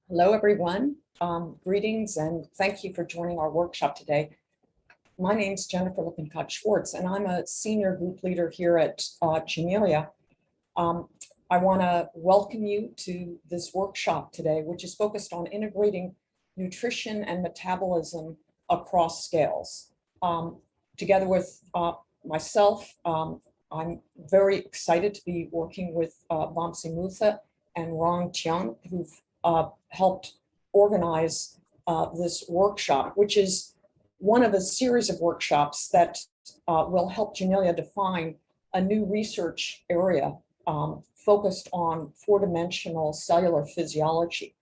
Hello, everyone. Greetings and thank you for joining our workshop today. My name is Jennifer Lippincott-Schwartz, and I'm a senior group leader here at Janelia. I want to welcome you to this workshop today, which is focused on integrating nutrition and metabolism across scales. Together with myself, I'm very excited to be working with Vamsi Mootha and Rong Tian, who've helped organize this workshop, which is one of a series of workshops that will help Janelia define a new research area focused on four-dimensional cellular physiology.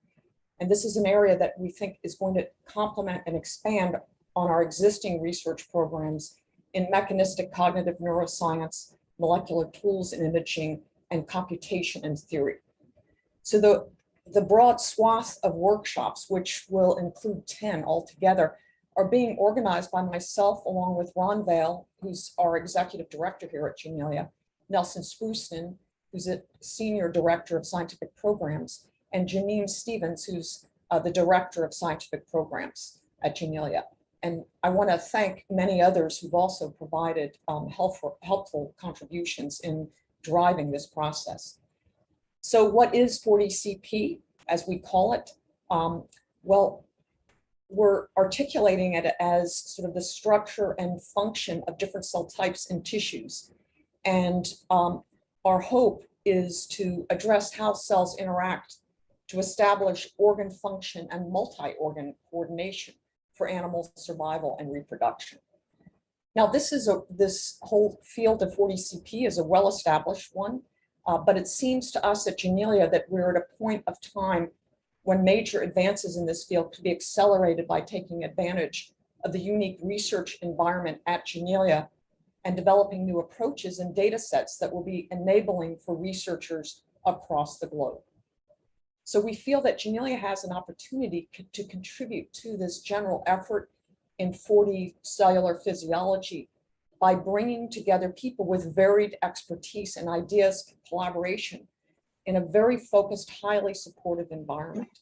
And this is an area that we think is going to complement and expand on our existing research programs in mechanistic cognitive neuroscience, molecular tools and imaging, and computation and theory. So the broad swath of workshops, which will include 10 altogether, are being organized by myself along with Ron Vale, who's our executive director here at Janelia, Nelson Spruceton, who's a senior director of scientific programs, and Janine Stevens, who's the director of scientific programs at Janelia. And I want to thank many others who've also provided helpful contributions in driving this process. So what is 40CP, as we call it? Well, we're articulating it as sort of the structure and function of different cell types and tissues. And our hope is to address how cells interact to establish organ function and multi-organ coordination for animal survival and reproduction. Now, this whole field of 40CP is a well-established one, but it seems to us at Janelia that we're at a point of time when major advances in this field could be accelerated by taking advantage of the unique research environment at Janelia and developing new approaches and data sets that will be enabling for researchers across the globe. So we feel that Janelia has an opportunity to contribute to this general effort in 40 cellular physiology by bringing together people with varied expertise and ideas for collaboration in a very focused, highly supportive environment.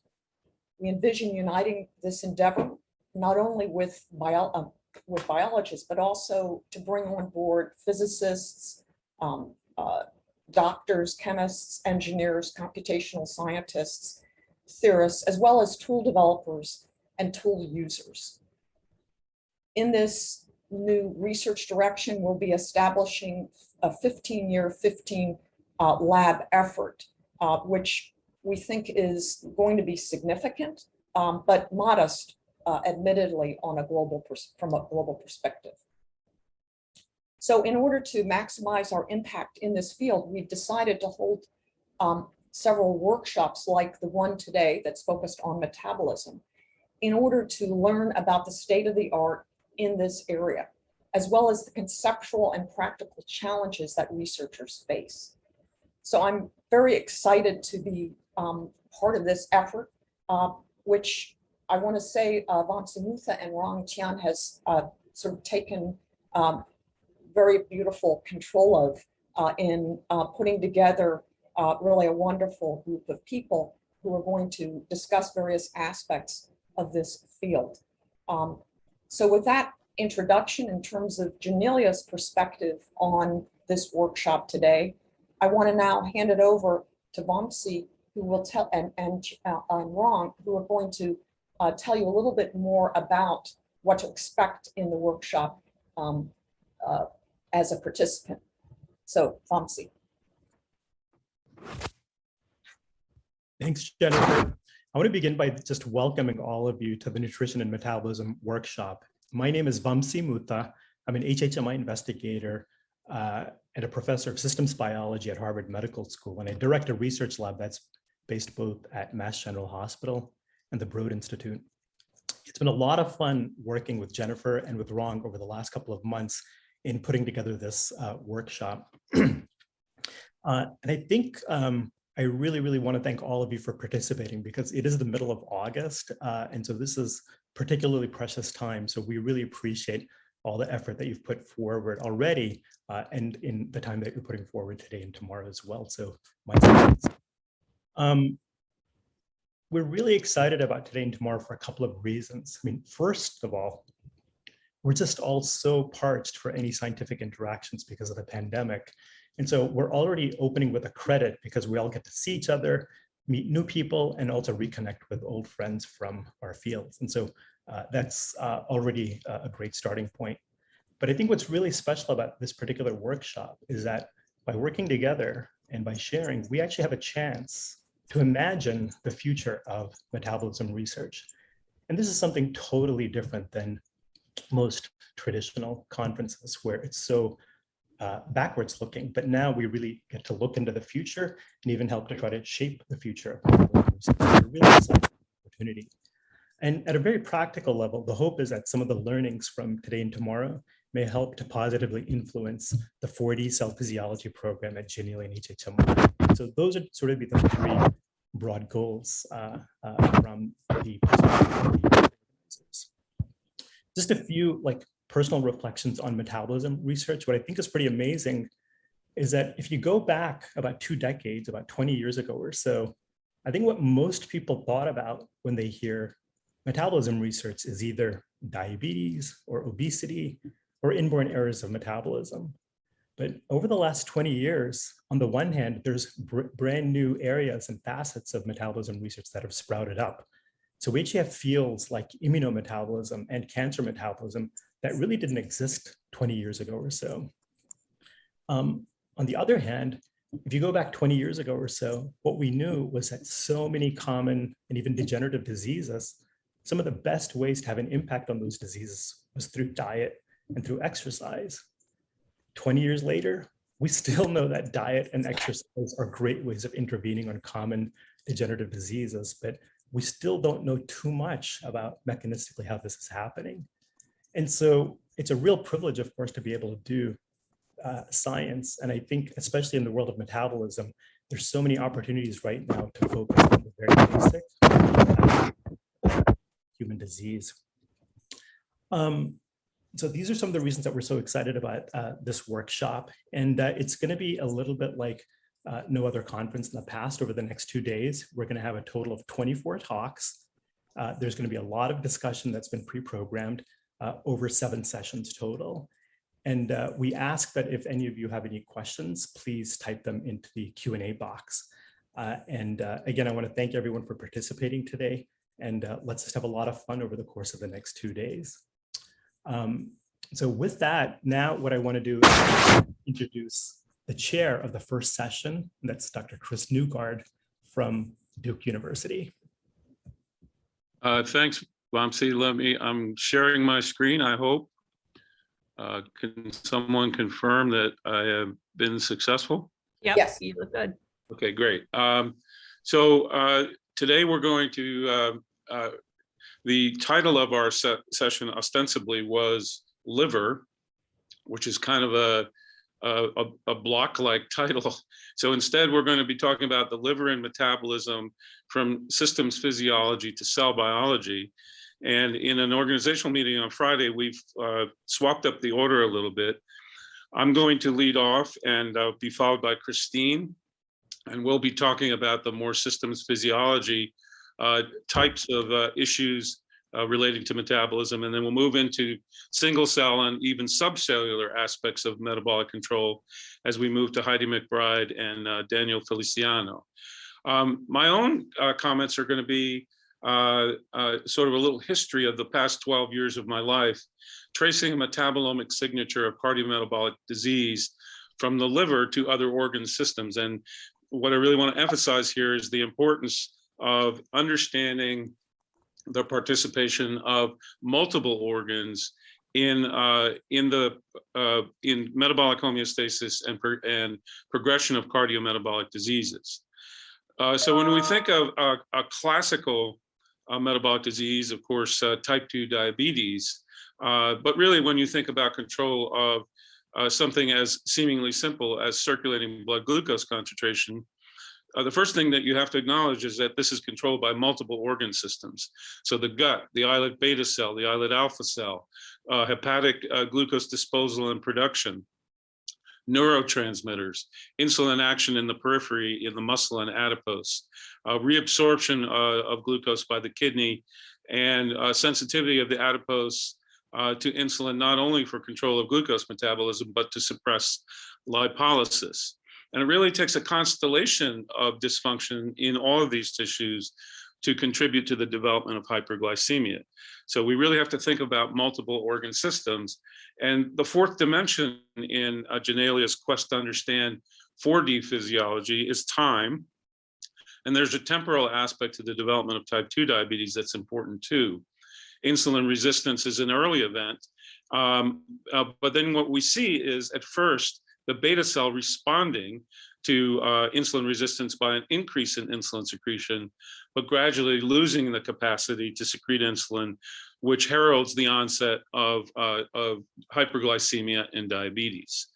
We envision uniting this endeavor not only with biologists, but also to bring on board physicists, doctors, chemists, engineers, computational scientists, theorists, as well as tool developers and tool users. In this new research direction, we'll be establishing a 15-year, 15 lab effort, which we think is going to be significant, but modest, admittedly, on from a global perspective. So in order to maximize our impact in this field, we've decided to hold several workshops like the one today that's focused on metabolism in order to learn about the state of the art in this area, as well as the conceptual and practical challenges that researchers face. So I'm very excited to be part of this effort, which I want to say Vamsi Mootha and Rong Tian has sort of taken very beautiful control of in putting together really a wonderful group of people who are going to discuss various aspects of this field. So with that introduction in terms of Janelia's perspective on this workshop today, I want to now hand it over to Vamsi, who will tell, and Rong, who are going to tell you a little bit more about what to expect in the workshop as a participant. So, Vamsi. Thanks, Jennifer. I want to begin by just welcoming all of you to the Nutrition and Metabolism workshop. My name is Vamsi Mootha. I'm an HHMI investigator and a professor of systems biology at Harvard Medical School, and I direct a research lab that's based both at Mass General Hospital and the Broad Institute. It's been a lot of fun working with Jennifer and with Rong over the last couple of months in putting together this workshop. And I think I really want to thank all of you for participating, because it is the middle of August. And so this is particularly precious time. So we really appreciate all the effort that you've put forward already and in the time that you're putting forward today and tomorrow as well. So my thanks. we're really excited about today and tomorrow for a couple of reasons. I mean, first of all, we're just all so parched for any scientific interactions because of the pandemic. And so we're already opening with a credit because we all get to see each other, meet new people, and also reconnect with old friends from our fields. And so that's already a great starting point. But I think what's really special about this particular workshop is that by working together and by sharing, we actually have a chance to imagine the future of metabolism research. And this is something totally different than most traditional conferences where it's so backwards looking, but now we really get to look into the future and even help to try to shape the future of metabolism research. It's a really exciting opportunity. And at a very practical level, the hope is that some of the learnings from today and tomorrow may help to positively influence the 4D cell physiology program at Janelia and HHMI. So those are sort of the three broad goals from the just a few personal reflections on metabolism research. What I think is pretty amazing is that if you go back about 2 decades, about 20 years ago or so, I think what most people thought about when they hear metabolism research is either diabetes or obesity or inborn errors of metabolism. But over the last 20 years, on the one hand, there's brand new areas and facets of metabolism research that have sprouted up. So we actually have fields like immunometabolism and cancer metabolism that really didn't exist 20 years ago or so. On the other hand, if you go back 20 years ago or so, what we knew was that so many common and even degenerative diseases, some of the best ways to have an impact on those diseases was through diet and through exercise. 20 years later, we still know that diet and exercise are great ways of intervening on common degenerative diseases, but we still don't know too much about mechanistically how this is happening. And so it's a real privilege, of course, to be able to do science. And I think, especially in the world of metabolism, there's so many opportunities right now to focus on the very basic human disease. So these are some of the reasons that we're so excited about this workshop. And it's going to be a little bit like no other conference in the past. Over the next 2 days, we're going to have a total of 24 talks. There's going to be a lot of discussion that's been pre-programmed, over 7 sessions total. And we ask that if any of you have any questions, please type them into the Q&A box. And again, I want to thank everyone for participating today. And let's just have a lot of fun over the course of the next 2 days. So with that, now what I want to do is introduce the chair of the first session. And that's Dr. Chris Newgard from Duke University. Thanks, Vamsi. I'm sharing my screen, I hope. Can someone confirm that I have been successful? Yep. Yes. You look good. Okay, great. So today we're going to, the title of our session ostensibly was Liver, which is kind of a block-like title. So instead, we're going to be talking about the liver and metabolism from systems physiology to cell biology. And in an organizational meeting on Friday, we've swapped up the order a little bit. I'm going to lead off and be followed by Christine. And we'll be talking about the more systems physiology types of issues relating to metabolism. And then we'll move into single cell and even subcellular aspects of metabolic control as we move to Heidi McBride and Daniel Feliciano. My own comments are going to be sort of a little history of the past 12 years of my life, tracing a metabolomic signature of cardiometabolic disease from the liver to other organ systems. And what I really want to emphasize here is the importance of understanding the participation of multiple organs in metabolic homeostasis and progression of cardiometabolic diseases. So when we think of a classical metabolic disease, of course, type 2 diabetes, but really when you think about control of something as seemingly simple as circulating blood glucose concentration, the first thing that you have to acknowledge is that this is controlled by multiple organ systems. So the gut, the islet beta cell, the islet alpha cell, hepatic glucose disposal and production, neurotransmitters, insulin action in the periphery, in the muscle and adipose, reabsorption of glucose by the kidney, and sensitivity of the adipose to insulin, not only for control of glucose metabolism, but to suppress lipolysis. And it really takes a constellation of dysfunction in all of these tissues to contribute to the development of hyperglycemia. So we really have to think about multiple organ systems. And the fourth dimension in Janelia's quest to understand 4D physiology is time. And there's a temporal aspect to the development of type 2 diabetes that's important too. Insulin resistance is an early event. But then what we see is at first, the beta cell responding to insulin resistance by an increase in insulin secretion, but gradually losing the capacity to secrete insulin, which heralds the onset of hyperglycemia and diabetes.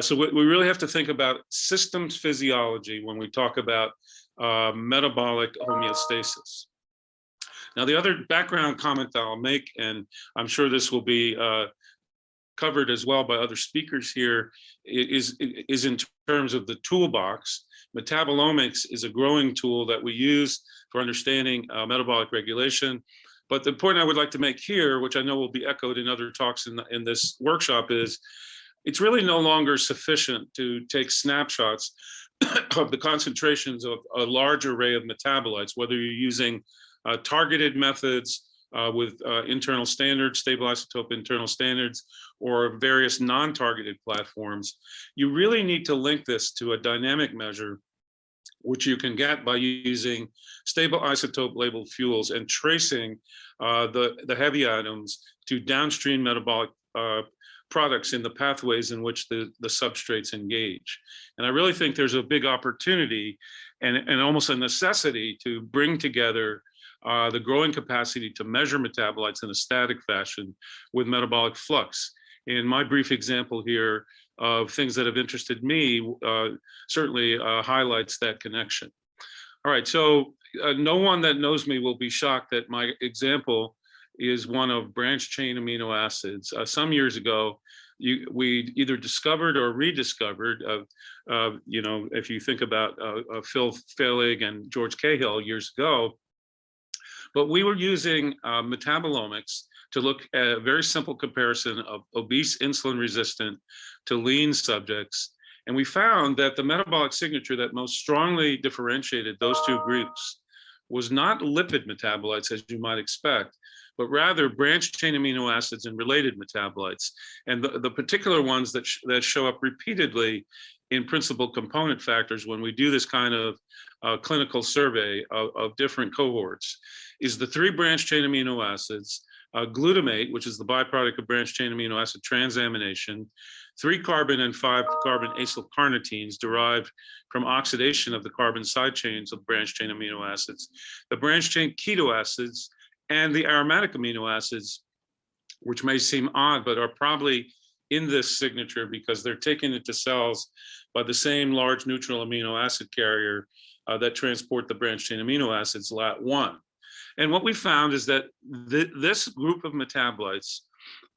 So we really have to think about systems physiology when we talk about metabolic homeostasis. Now, the other background comment that I'll make, and I'm sure this will be covered as well by other speakers here, is in terms of the toolbox. Metabolomics is a growing tool that we use for understanding metabolic regulation. But the point I would like to make here, which I know will be echoed in other talks in this workshop, is it's really no longer sufficient to take snapshots of the concentrations of a large array of metabolites, whether you're using targeted methods with internal standards, stable isotope internal standards, or various non-targeted platforms. You really need to link this to a dynamic measure, which you can get by using stable isotope labeled fuels and tracing the heavy items to downstream metabolic products in the pathways in which the substrates engage. And I really think there's a big opportunity and almost a necessity to bring together the growing capacity to measure metabolites in a static fashion with metabolic flux. In my brief example here of things that have interested me, certainly highlights that connection. All right, so no one that knows me will be shocked that my example is one of branched chain amino acids. Some years ago, we either discovered or rediscovered, if you think about Phil Fehling and George Cahill years ago, but we were using metabolomics to look at a very simple comparison of obese insulin resistant to lean subjects. And we found that the metabolic signature that most strongly differentiated those two groups was not lipid metabolites, as you might expect, but rather branched chain amino acids and related metabolites. And the particular ones that show up repeatedly in principal component factors when we do this kind of clinical survey of different cohorts is the 3 branched chain amino acids, glutamate, which is the byproduct of branched chain amino acid transamination, 3 carbon and 5 carbon acyl carnitines derived from oxidation of the carbon side chains of branched chain amino acids, the branched chain keto acids, and the aromatic amino acids, which may seem odd, but are probably in this signature because they're taken into cells by the same large neutral amino acid carrier that transport the branched chain amino acids, LAT1. And what we found is that this group of metabolites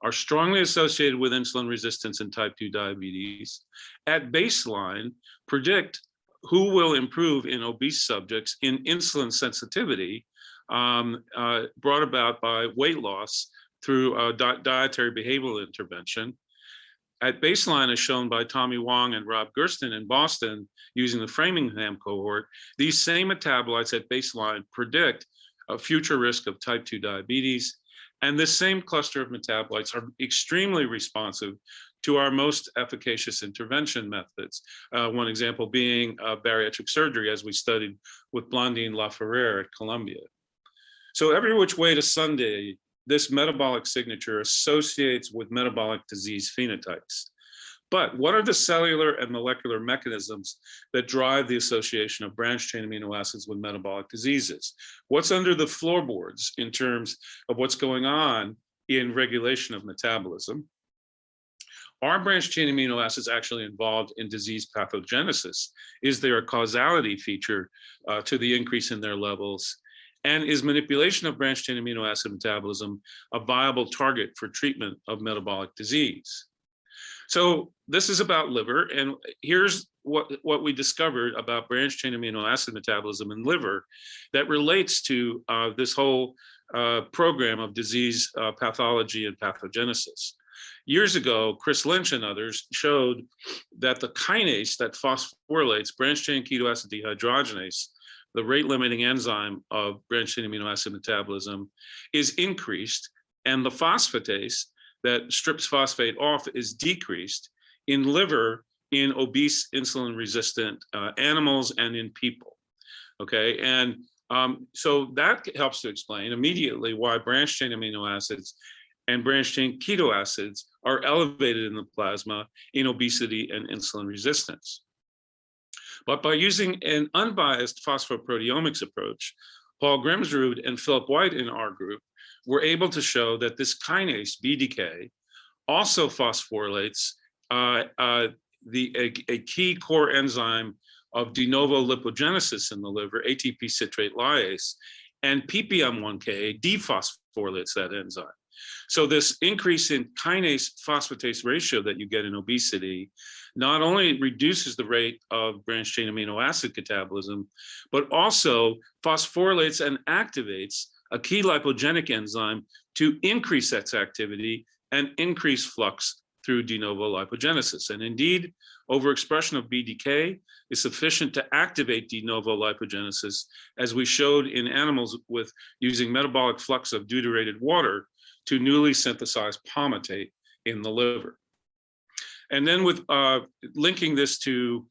are strongly associated with insulin resistance and type 2 diabetes. At baseline, predict who will improve in obese subjects in insulin sensitivity brought about by weight loss through dietary behavioral intervention. At baseline, as shown by Tommy Wong and Rob Gersten in Boston using the Framingham cohort, these same metabolites at baseline predict a future risk of type 2 diabetes. And this same cluster of metabolites are extremely responsive to our most efficacious intervention methods. One example being bariatric surgery, as we studied with Blandine Laferrere at Columbia. So every which way to Sunday, this metabolic signature associates with metabolic disease phenotypes. But what are the cellular and molecular mechanisms that drive the association of branched chain amino acids with metabolic diseases? What's under the floorboards in terms of what's going on in regulation of metabolism? Are branched chain amino acids actually involved in disease pathogenesis? Is there a causality feature to the increase in their levels? And is manipulation of branched chain amino acid metabolism a viable target for treatment of metabolic disease? So this is about liver, and here's what we discovered about branched-chain amino acid metabolism in liver that relates to this whole program of disease pathology and pathogenesis. Years ago, Chris Lynch and others showed that the kinase that phosphorylates branched-chain ketoacid dehydrogenase, the rate-limiting enzyme of branched-chain amino acid metabolism, is increased, and the phosphatase that strips phosphate off is decreased in liver in obese, insulin-resistant animals and in people. Okay, and so that helps to explain immediately why branched-chain amino acids and branched-chain keto acids are elevated in the plasma in obesity and insulin resistance. But by using an unbiased phosphoproteomics approach, Paul Grimsrud and Philip White in our group were able to show that this kinase, BDK, also phosphorylates a key core enzyme of de novo lipogenesis in the liver, ATP citrate lyase, and ppm1K dephosphorylates that enzyme. So this increase in kinase phosphatase ratio that you get in obesity not only reduces the rate of branched-chain amino acid catabolism, but also phosphorylates and activates a key lipogenic enzyme to increase its activity and increase flux through de novo lipogenesis. And indeed, overexpression of BDK is sufficient to activate de novo lipogenesis, as we showed in animals with using metabolic flux of deuterated water to newly synthesized palmitate in the liver. And then with linking this to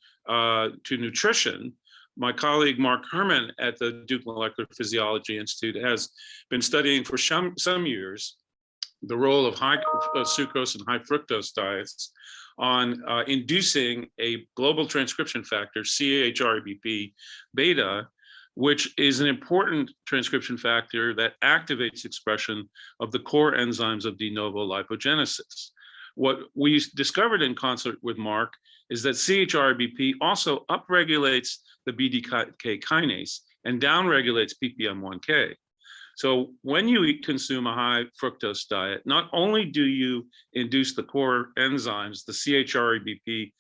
nutrition, my colleague Mark Herman at the Duke Molecular Physiology Institute has been studying for some years the role of high sucrose and high fructose diets on inducing a global transcription factor, CHRBP beta, which is an important transcription factor that activates expression of the core enzymes of de novo lipogenesis. What we discovered in concert with Mark is that CHRBP also upregulates the BDK kinase and downregulates ppm1K. So when you consume a high fructose diet, not only do you induce the core enzymes, the CHRBP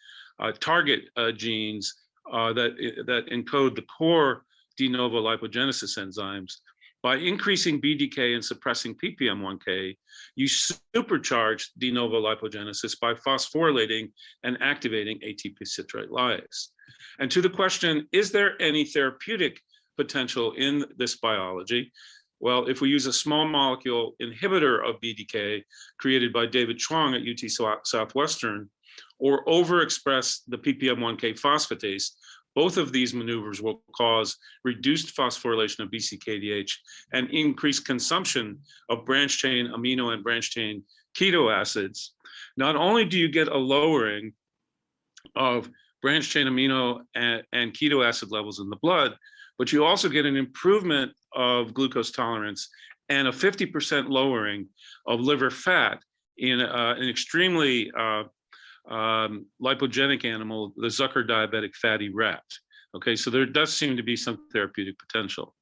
target genes that encode the core de novo lipogenesis enzymes, by increasing BDK and suppressing ppm1K, you supercharge de novo lipogenesis by phosphorylating and activating ATP citrate lyase. And to the question, is there any therapeutic potential in this biology? Well, if we use a small molecule inhibitor of BDK created by David Chuang at UT Southwestern, or overexpress the ppm1K phosphatase, both of these maneuvers will cause reduced phosphorylation of BCKDH and increased consumption of branched-chain amino and branched-chain keto acids. Not only do you get a lowering of branched-chain amino and keto acid levels in the blood, but you also get an improvement of glucose tolerance and a 50% lowering of liver fat in an extremely lipogenic animal, the Zucker diabetic fatty rat. Okay, so there does seem to be some therapeutic potential.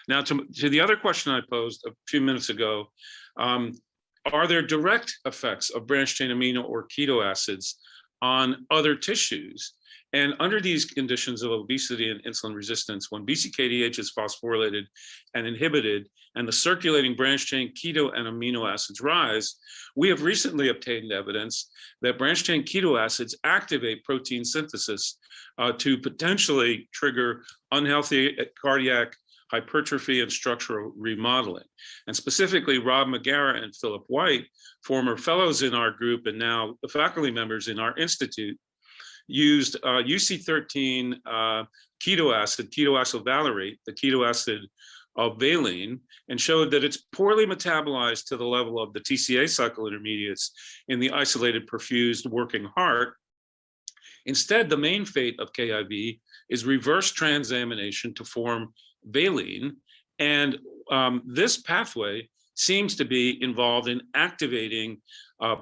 Now, to the other question I posed a few minutes ago, are there direct effects of branched-chain amino or keto acids on other tissues? And under these conditions of obesity and insulin resistance, when BCKDH is phosphorylated and inhibited, and the circulating branched-chain keto and amino acids rise, we have recently obtained evidence that branched-chain keto acids activate protein synthesis to potentially trigger unhealthy cardiac hypertrophy and structural remodeling. And specifically, Rob McGarrett and Philip White, former fellows in our group and now the faculty members in our institute, used UC13 keto acid, ketoacyl valerate, the keto acid of valine, and showed that it's poorly metabolized to the level of the TCA cycle intermediates in the isolated perfused working heart. Instead, the main fate of KIV is reverse transamination to form valine, and this pathway seems to be involved in activating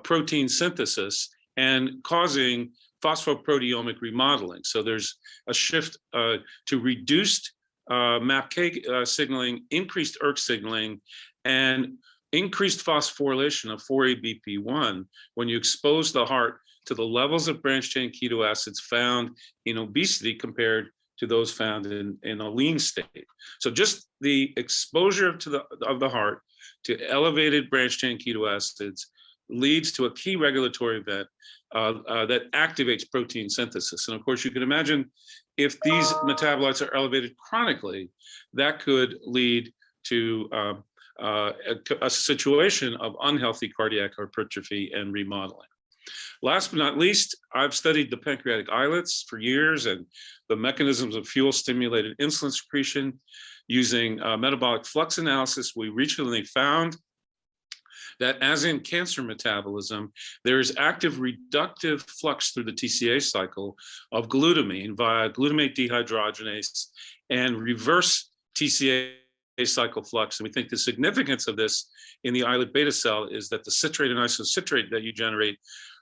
protein synthesis and causing phosphoproteomic remodeling. So there's a shift to reduced MAPK signaling, increased ERK signaling, and increased phosphorylation of 4-ABP1 when you expose the heart to the levels of branched chain keto acids found in obesity compared to those found in a lean state. So just the exposure of the heart to elevated branched chain keto acids leads to a key regulatory event that activates protein synthesis. And of course, you can imagine if these metabolites are elevated chronically, that could lead to a situation of unhealthy cardiac hypertrophy and remodeling. Last but not least, I've studied the pancreatic islets for years and the mechanisms of fuel-stimulated insulin secretion. Using metabolic flux analysis, we recently found that as in cancer metabolism, there is active reductive flux through the TCA cycle of glutamine via glutamate dehydrogenase and reverse TCA cycle flux. And we think the significance of this in the islet beta cell is that the citrate and isocitrate that you generate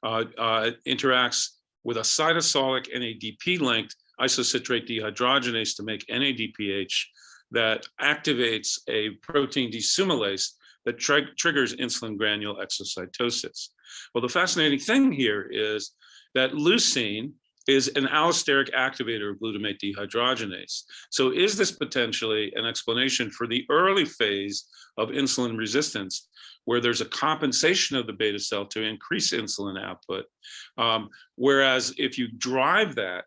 interacts with a cytosolic NADP-linked isocitrate dehydrogenase to make NADPH that activates a protein desumulase that triggers insulin granule exocytosis. Well, the fascinating thing here is that leucine is an allosteric activator of glutamate dehydrogenase. So is this potentially an explanation for the early phase of insulin resistance, where there's a compensation of the beta cell to increase insulin output? Whereas if you drive that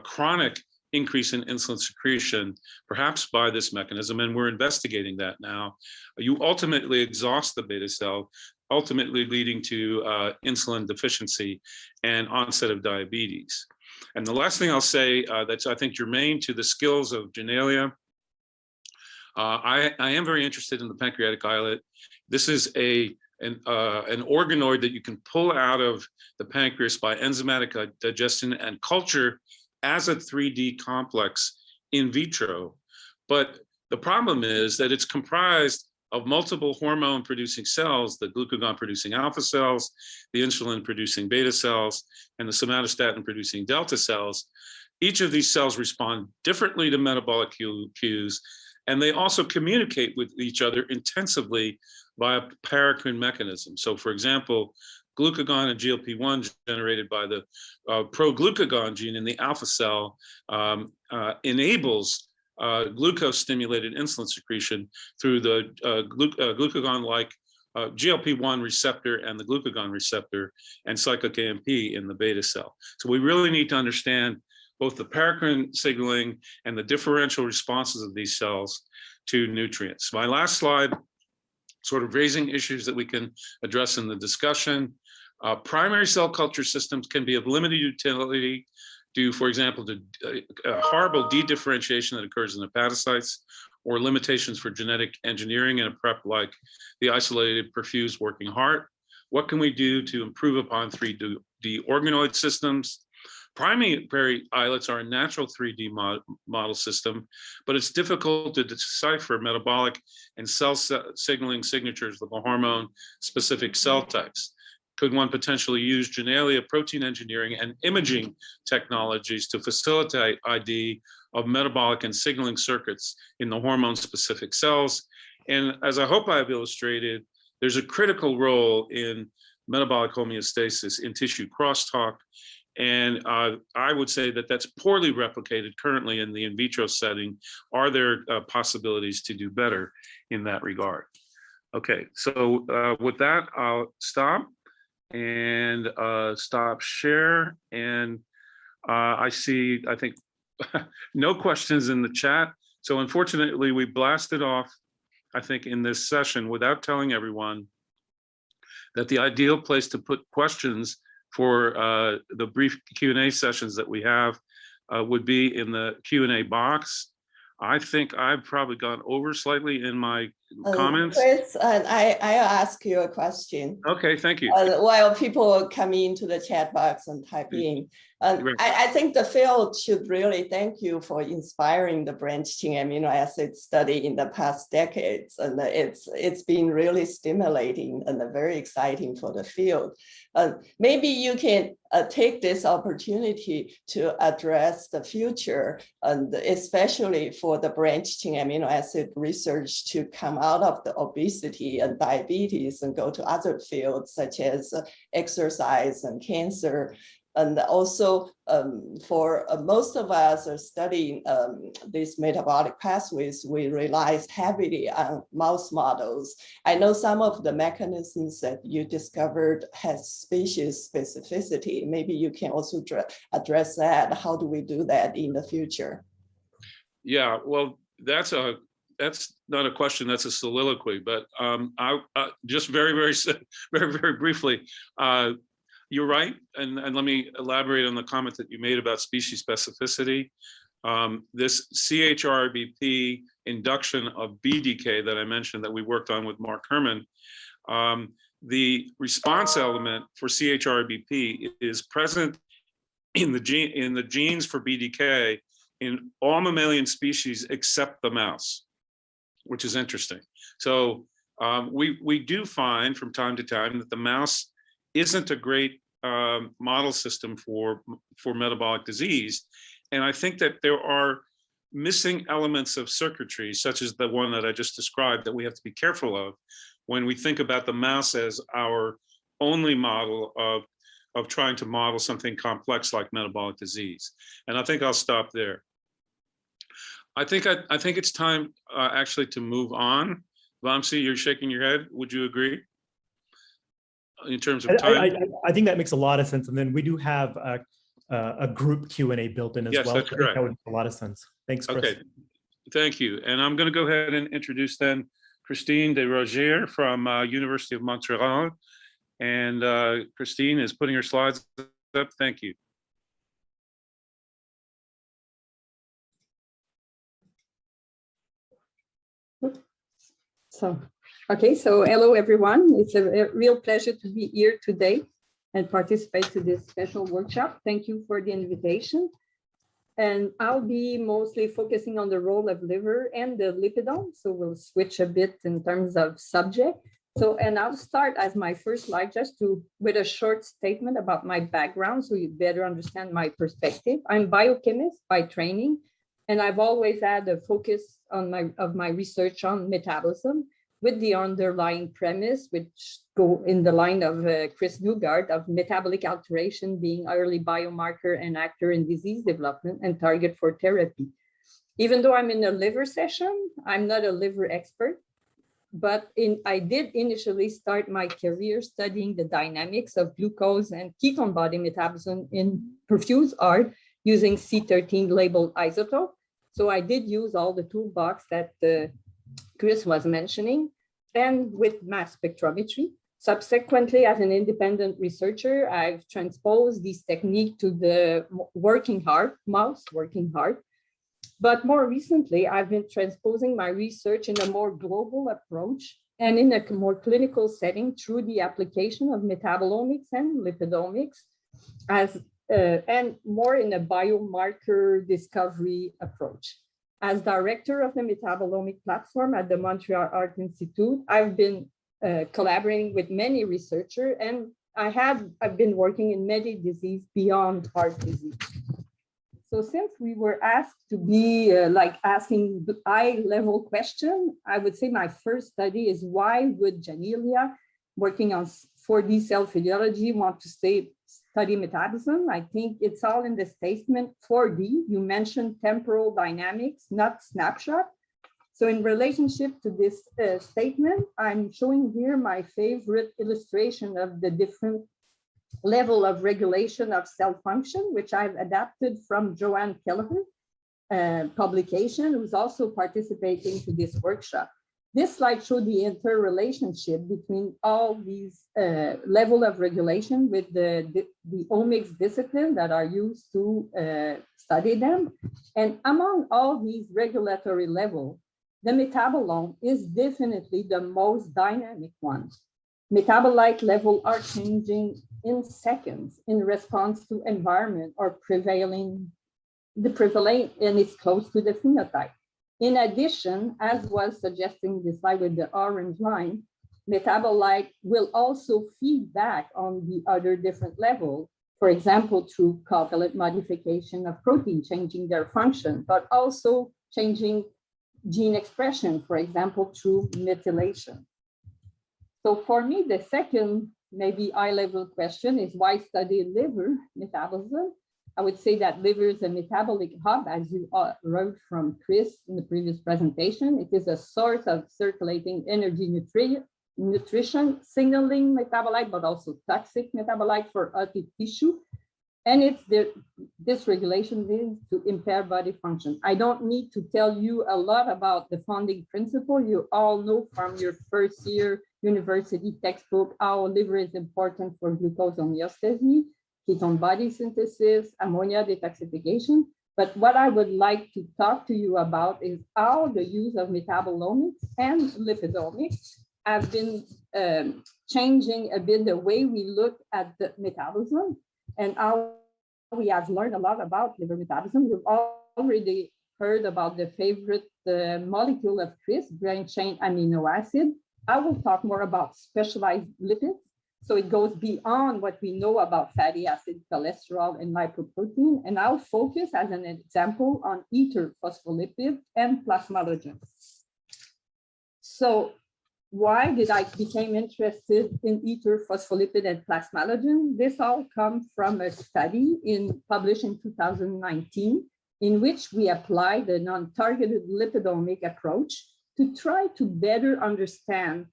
chronic increase in insulin secretion, perhaps by this mechanism, and we're investigating that now, you ultimately exhaust the beta cell, ultimately leading to insulin deficiency and onset of diabetes. And the last thing I'll say that's I think germane to the skills of Janelia, I am very interested in the pancreatic islet. This is an organoid that you can pull out of the pancreas by enzymatic digestion and culture as a 3D complex in vitro. But the problem is that it's comprised of multiple hormone producing cells, the glucagon producing alpha cells, the insulin producing beta cells, and the somatostatin producing delta cells. Each of these cells respond differently to metabolic cues, and they also communicate with each other intensively via paracrine mechanism. So for example, glucagon and GLP-1 generated by the pro-glucagon gene in the alpha cell enables glucose-stimulated insulin secretion through the glucagon-like GLP-1 receptor and the glucagon receptor and cyclic AMP in the beta cell. So we really need to understand both the paracrine signaling and the differential responses of these cells to nutrients. My last slide, sort of raising issues that we can address in the discussion. Primary cell culture systems can be of limited utility due, for example, to horrible de-differentiation that occurs in hepatocytes or limitations for genetic engineering in a prep like the isolated perfused working heart. What can we do to improve upon 3D organoid systems? Primary islets are a natural 3D model system, but it's difficult to decipher metabolic and cell signaling signatures of the hormone-specific cell types. Could one potentially use Janelia protein engineering and imaging technologies to facilitate ID of metabolic and signaling circuits in the hormone-specific cells? And as I hope I have illustrated, there's a critical role in metabolic homeostasis in tissue crosstalk. And I would say that that's poorly replicated currently in the in vitro setting. Are there possibilities to do better in that regard? Okay, so with that, I'll stop and stop share. And I see, I think, no questions in the chat. So unfortunately, we blasted off, I think, in this session without telling everyone that the ideal place to put questions for the brief Q&A sessions that we have would be in the Q&A box. I think I've probably gone over slightly in my comments. Chris, I'll ask you a question. Okay, thank you. While people come into the chat box and type in, Right. I think the field should really thank you for inspiring the branched-chain amino acid study in the past decades. And it's been really stimulating and very exciting for the field. Maybe you can take this opportunity to address the future, and especially for the branched-chain amino acid research to come out of the obesity and diabetes and go to other fields such as exercise and cancer. And also for most of us are studying these metabolic pathways, we relied heavily on mouse models. I know some of the mechanisms that you discovered has species specificity. Maybe you can also address that. How do we do that in the future? Yeah, well, that's not a question, that's a soliloquy, but I just very briefly, you're right, and let me elaborate on the comment that you made about species specificity. This CHRBP induction of BDK that I mentioned that we worked on with Mark Herman, the response element for CHRBP is present in the genes for BDK in all mammalian species except the mouse, which is interesting. So we do find from time to time that the mouse isn't a great model system for metabolic disease. And I think that there are missing elements of circuitry, such as the one that I just described, that we have to be careful of when we think about the mouse as our only model of trying to model something complex like metabolic disease. And I think I'll stop there. I think it's time actually to move on. Vamsi, you're shaking your head. Would you agree? In terms of time? I think that makes a lot of sense. And then we do have a group Q&A built in as well. Yes, that's correct. That would make a lot of sense. Thanks, Chris. Okay, thank you. And I'm going to go ahead and introduce then Christine de Rosiers from University of Montreal. And Christine is putting her slides up. Thank you. So hello everyone. It's a real pleasure to be here today and participate to this special workshop. Thank you for the invitation. And I'll be mostly focusing on the role of liver and the lipidome. So we'll switch a bit in terms of subject. And I'll start as my first slide with a short statement about my background so you better understand my perspective. I'm biochemist by training, and I've always had a focus on my research on metabolism with the underlying premise, which go in the line of Chris Newgard, of metabolic alteration being early biomarker and actor in disease development and target for therapy. Even though I'm in a liver session, I'm not a liver expert, but I did initially start my career studying the dynamics of glucose and ketone body metabolism in perfused art using C13 labeled isotope. So I did use all the toolbox that Chris was mentioning, and with mass spectrometry. Subsequently, as an independent researcher, I've transposed this technique to the mouse working heart. But more recently, I've been transposing my research in a more global approach and in a more clinical setting through the application of metabolomics and lipidomics and more in a biomarker discovery approach. As director of the metabolomic platform at the Montreal Art Institute, I've been collaborating with many researchers, and I've been working in many diseases beyond heart disease. So since we were asked to be asking the eye-level question, I would say my first study is why would Janelia, working on 4D cell physiology, want to study metabolism? I think it's all in the statement 4D. You mentioned temporal dynamics, not snapshot. So in relationship to this statement, I'm showing here my favorite illustration of the different level of regulation of cell function, which I've adapted from Joanne Kelleher publication, who's also participating to this workshop. This slide shows the interrelationship between all these level of regulation with the omics discipline that are used to study them. And among all these regulatory levels, the metabolome is definitely the most dynamic one. metabolite level are changing in seconds in response to environment or the prevalent, and it's close to the phenotype. In addition, as was suggesting the slide with the orange line, metabolite will also feed back on the other different levels, for example, through covalent modification of protein, changing their function, but also changing gene expression, for example, through methylation. So for me, the second maybe high-level question is why study liver metabolism? I would say that liver is a metabolic hub, as you wrote from Chris in the previous presentation. It is a source of circulating energy, nutrition, signaling metabolite, but also toxic metabolite for healthy tissue. And it's this regulation leads to impair body function. I don't need to tell you a lot about the founding principle. You all know from your first year university textbook how liver is important for glucose homeostasis, ketone body synthesis, ammonia detoxification. But what I would like to talk to you about is how the use of metabolomics and lipidomics have been changing a bit the way we look at the metabolism and how we have learned a lot about liver metabolism. You've already heard about the favorite molecule of Chris, branched chain amino acid. I will talk more about specialized lipids. So it goes beyond what we know about fatty acid, cholesterol, and lipoprotein. And I'll focus as an example on ether phospholipid and plasmalogen. So why did I become interested in ether phospholipid and plasmalogen? This all comes from a study published in 2019, in which we applied a non-targeted lipidomic approach to try to better understand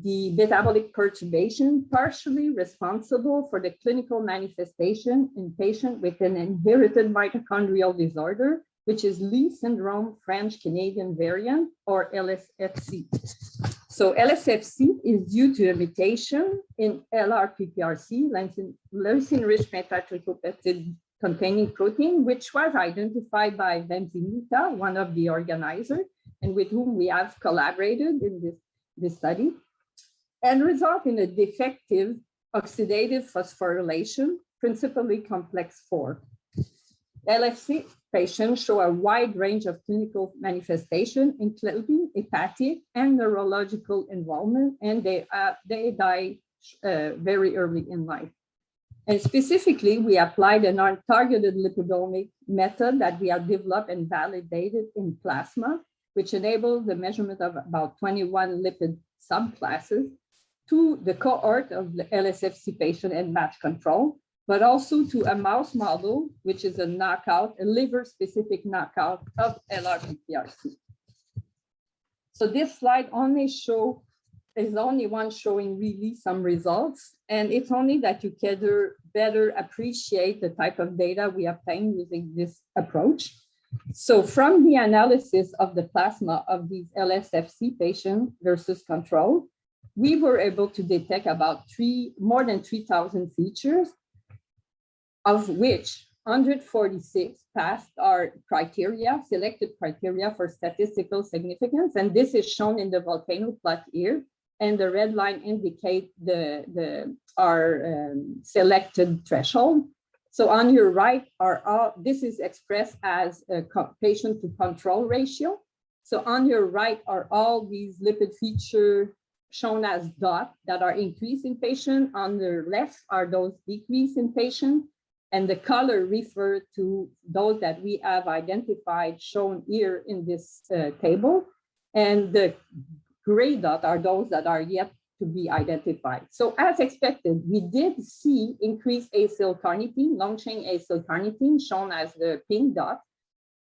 the metabolic perturbation partially responsible for the clinical manifestation in patients with an inherited mitochondrial disorder, which is Lee syndrome French-Canadian variant, or LSFC. So LSFC is due to a mutation in LRPPRC, leucine-rich metatripopeptide containing protein, which was identified by Vamsi Mootha, one of the organizers, and with whom we have collaborated in this study, and result in a defective oxidative phosphorylation, principally complex 4. LFC patients show a wide range of clinical manifestation, including hepatic and neurological involvement, and they die very early in life. And specifically, we applied a non-targeted lipidomic method that we have developed and validated in plasma, which enables the measurement of about 21 lipid subclasses to the cohort of the LSFC patient and match control, but also to a mouse model, which is a liver-specific knockout of LRPPRC. So this slide is only one showing really some results, and it's only that you can better appreciate the type of data we obtain using this approach. So from the analysis of the plasma of these LSFC patients versus control, we were able to detect about more than 3,000 features, of which 146 passed our criteria, selected criteria for statistical significance. And this is shown in the volcano plot here. And the red line indicates our selected threshold. So on your right this is expressed as a patient to control ratio. So on your right are all these lipid features shown as dots that are increased in patient. On the left are those decreased in patient. And the color refer to those that we have identified shown here in this table. And the gray dot are those that are yet to be identified. So as expected, we did see increased acylcarnitine, long-chain acylcarnitine shown as the pink dot,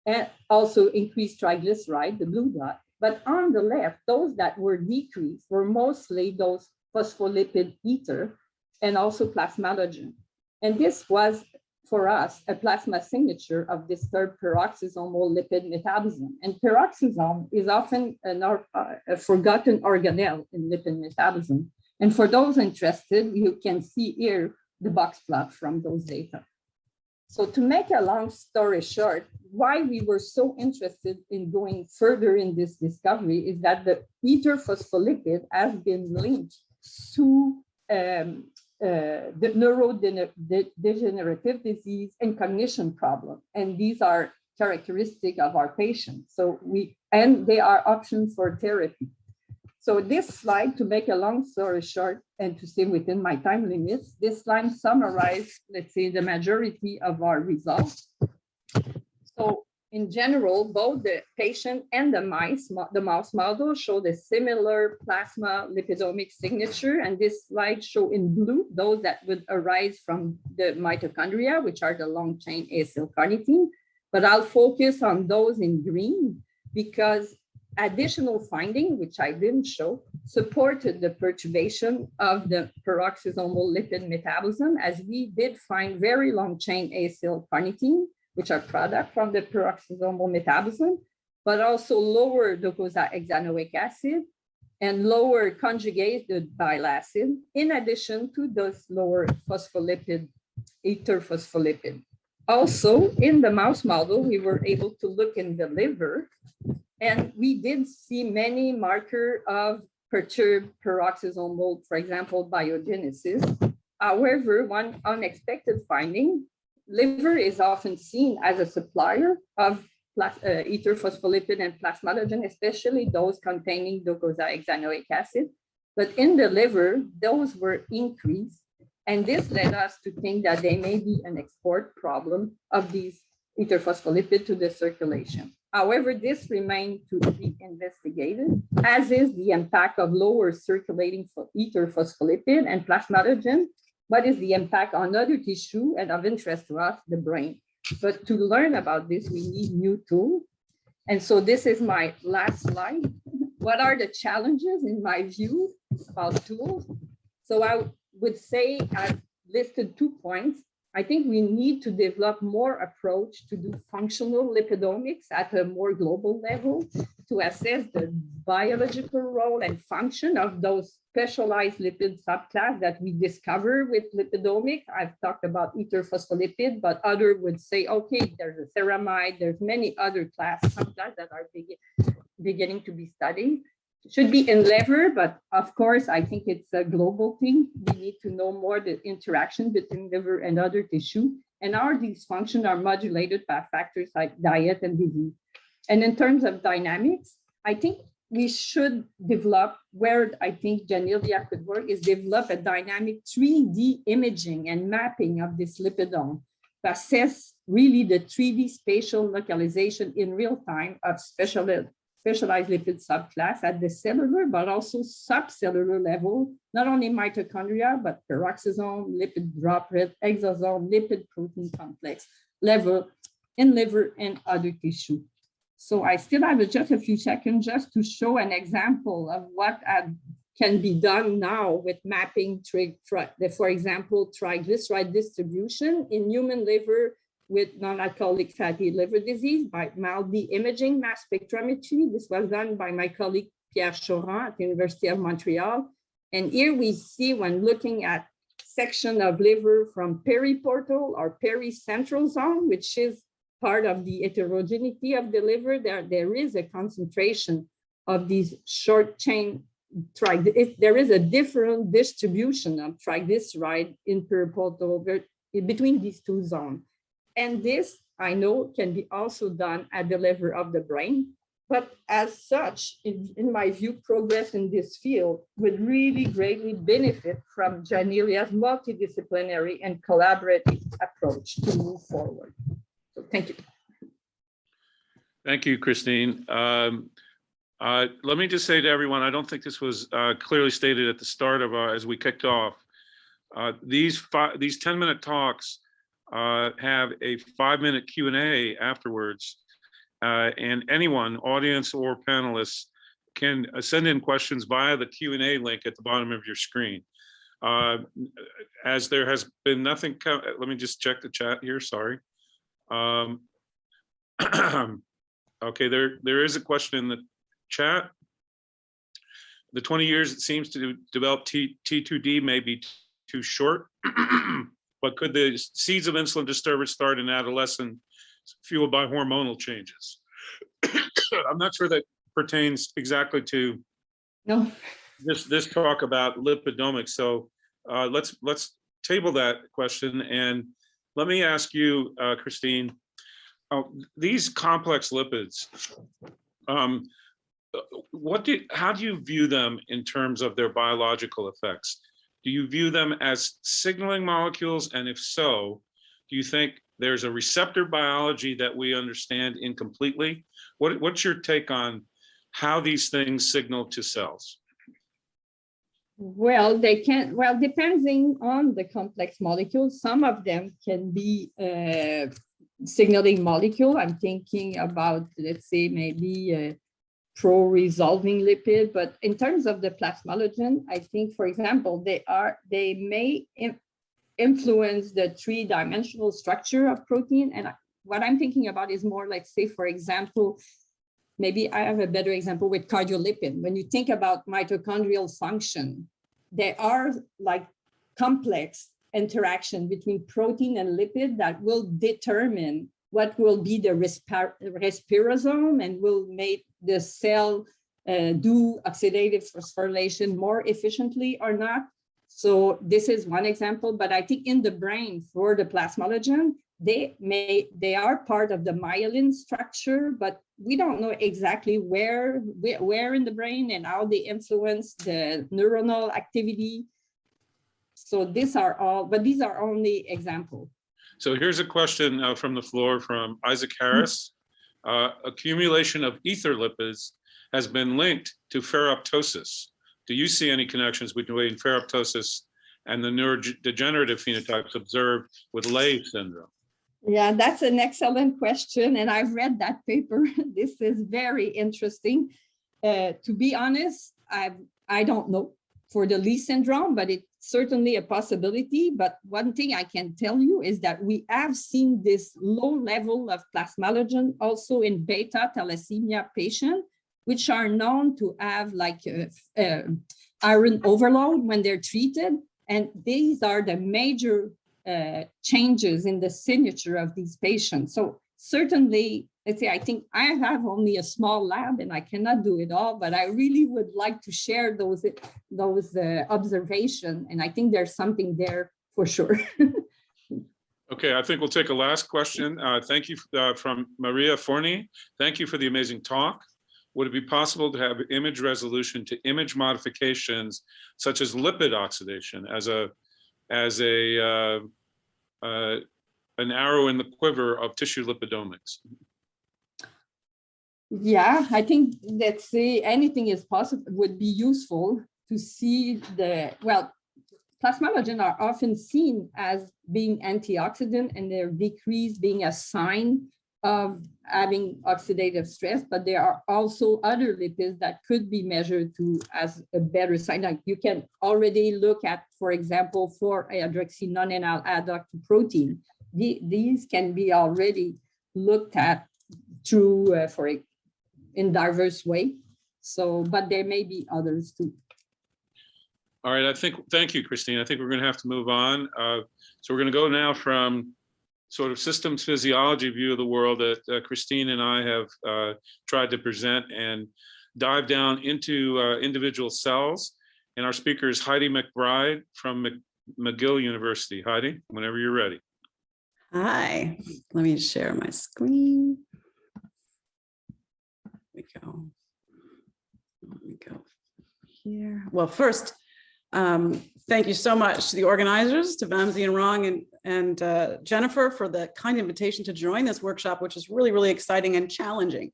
and also increased triglyceride, the blue dot. But on the left, those that were decreased were mostly those phospholipid ether and also plasmalogen. And this was, for us, a plasma signature of disturbed peroxisomal lipid metabolism. And peroxisome is often a forgotten organelle in lipid metabolism. And for those interested, you can see here the box plot from those data. So to make a long story short, why we were so interested in going further in this discovery is that the ether phospholipid has been linked the neurodegenerative disease and cognition problem. And these are characteristic of our patients. So they are options for therapy. So this slide, to make a long story short and to stay within my time limits, this slide summarizes, let's say, the majority of our results. So in general, both the patient and the mouse model showed a similar plasma lipidomic signature. And this slide show in blue those that would arise from the mitochondria, which are the long chain acylcarnitine. But I'll focus on those in green because additional finding, which I didn't show, supported the perturbation of the peroxisomal lipid metabolism, as we did find very long chain acylcarnitine, which are product from the peroxisomal metabolism, but also lower docosahexaenoic acid and lower conjugated bile acid, in addition to those lower phospholipid, ether phospholipid. Also, in the mouse model, we were able to look in the liver, and we did see many markers of perturbed peroxisomal, for example, biogenesis. However, one unexpected finding, liver is often seen as a supplier of ether phospholipid and plasmalogen, especially those containing docosahexaenoic acid. But in the liver, those were increased. And this led us to think that there may be an export problem of these ether phospholipid to the circulation. However, this remained to be investigated, as is the impact of lower circulating ether phospholipid and plasmalogen. What is the impact on other tissue and of interest to us, the brain? But to learn about this, we need new tools. And so this is my last slide. What are the challenges, in my view, about tools? So I would say I've listed 2 points. I think we need to develop more approach to do functional lipidomics at a more global level to assess the biological role and function of those specialized lipid subclass that we discover with lipidomics. I've talked about ether phospholipid, but others would say, okay, there's a ceramide, there's many other subclass that are beginning to be studied. Should be in liver, but of course, I think it's a global thing. We need to know more the interaction between liver and other tissue, and how these functions are modulated by factors like diet and disease. And in terms of dynamics, I think we should develop, where I think Janelia could work, is develop a dynamic 3D imaging and mapping of this lipidome to assess really the 3D spatial localization in real time of specialized lipid subclass at the cellular, but also subcellular level, not only mitochondria, but peroxisome, lipid droplet, exosome, lipid protein complex level in liver and other tissue. So I still have just a few seconds just to show an example of what can be done now with mapping, for example, triglyceride distribution in human liver with non-alcoholic fatty liver disease by MALDI imaging mass spectrometry. This was done by my colleague Pierre Choran at the University of Montreal. And here we see, when looking at section of liver from periportal or pericentral zone, which is part of the heterogeneity of the liver, there is a concentration of these short chain there is a different distribution of triglyceride in periportal between these two zones. And this, I know, can be also done at the level of the brain. But as such, in my view, progress in this field would really greatly benefit from Janelia's multidisciplinary and collaborative approach to move forward. So thank you. Thank you, Christine. Let me just say to everyone, I don't think this was clearly stated at the start of as we kicked off. These 10-minute talks have a 5-minute Q&A afterwards, and anyone, audience or panelists, can send in questions via the Q&A link at the bottom of your screen. As there has been nothing, let me just check the chat here, sorry. Okay, there is a question in the chat. The 20 years it seems to develop T2D may be too short. But could the seeds of insulin disturbance start in adolescence fueled by hormonal changes? I'm not sure that pertains exactly to no. this talk about lipidomics. So let's table that question, and let me ask you, Christine, these complex lipids, how do you view them in terms of their biological effects? Do you view them as signaling molecules? And if so, do you think there's a receptor biology that we understand incompletely? What's your take on how these things signal to cells? Well, they can, well, depending on the complex molecules, some of them can be signaling molecule. I'm thinking about, let's say, maybe pro-resolving lipid, but in terms of the plasmalogen, I think, for example, they may influence the three-dimensional structure of protein. And what I'm thinking about is more like, say, for example, maybe I have a better example with cardiolipin. When you think about mitochondrial function, there are like complex interaction between protein and lipid that will determine what will be the respirosome and will make the cell do oxidative phosphorylation more efficiently or not. So this is one example, but I think in the brain for the plasmalogen, they are part of the myelin structure, but we don't know exactly where in the brain and how they influence the neuronal activity. So these are all, but these are only examples. So here's a question from the floor from Isaac Harris. Accumulation of ether lipids has been linked to ferroptosis. Do you see any connections between ferroptosis and the neurodegenerative phenotypes observed with Leigh syndrome? Yeah, that's an excellent question. And I've read that paper. This is very interesting. To be honest, I don't know for the Leigh syndrome, but it's certainly a possibility. But one thing I can tell you is that we have seen this low level of plasmalogen also in beta thalassemia patients, which are known to have like iron overload when they're treated. And these are the major changes in the signature of these patients. So certainly, let's say, I think I have only a small lab and I cannot do it all, but I really would like to share those observations. And I think there's something there for sure. Okay, I think we'll take a last question. Thank you from Maria Forney. Thank you for the amazing talk. Would it be possible to have image resolution to image modifications such as lipid oxidation as an arrow in the quiver of tissue lipidomics? Yeah, I think let's say anything is possible, would be useful to see well, plasmalogen are often seen as being antioxidant and their decrease being a sign of having oxidative stress, but there are also other lipids that could be measured as a better sign. Like you can already look at, for example, 4-hydroxynonenal adductor protein. These can be already looked at through in diverse way. So, but there may be others too. All right, thank you, Christine. I think we're gonna have to move on. So we're gonna go now from sort of systems physiology view of the world that Christine and I have tried to present and dive down into individual cells. And our speaker is Heidi McBride from McGill University. Heidi, whenever you're ready. Hi, let me share my screen. There we go. Let me go here. Well, first, thank you so much to the organizers, to Vamsi and Rong and Jennifer for the kind invitation to join this workshop, which is really, really exciting and challenging.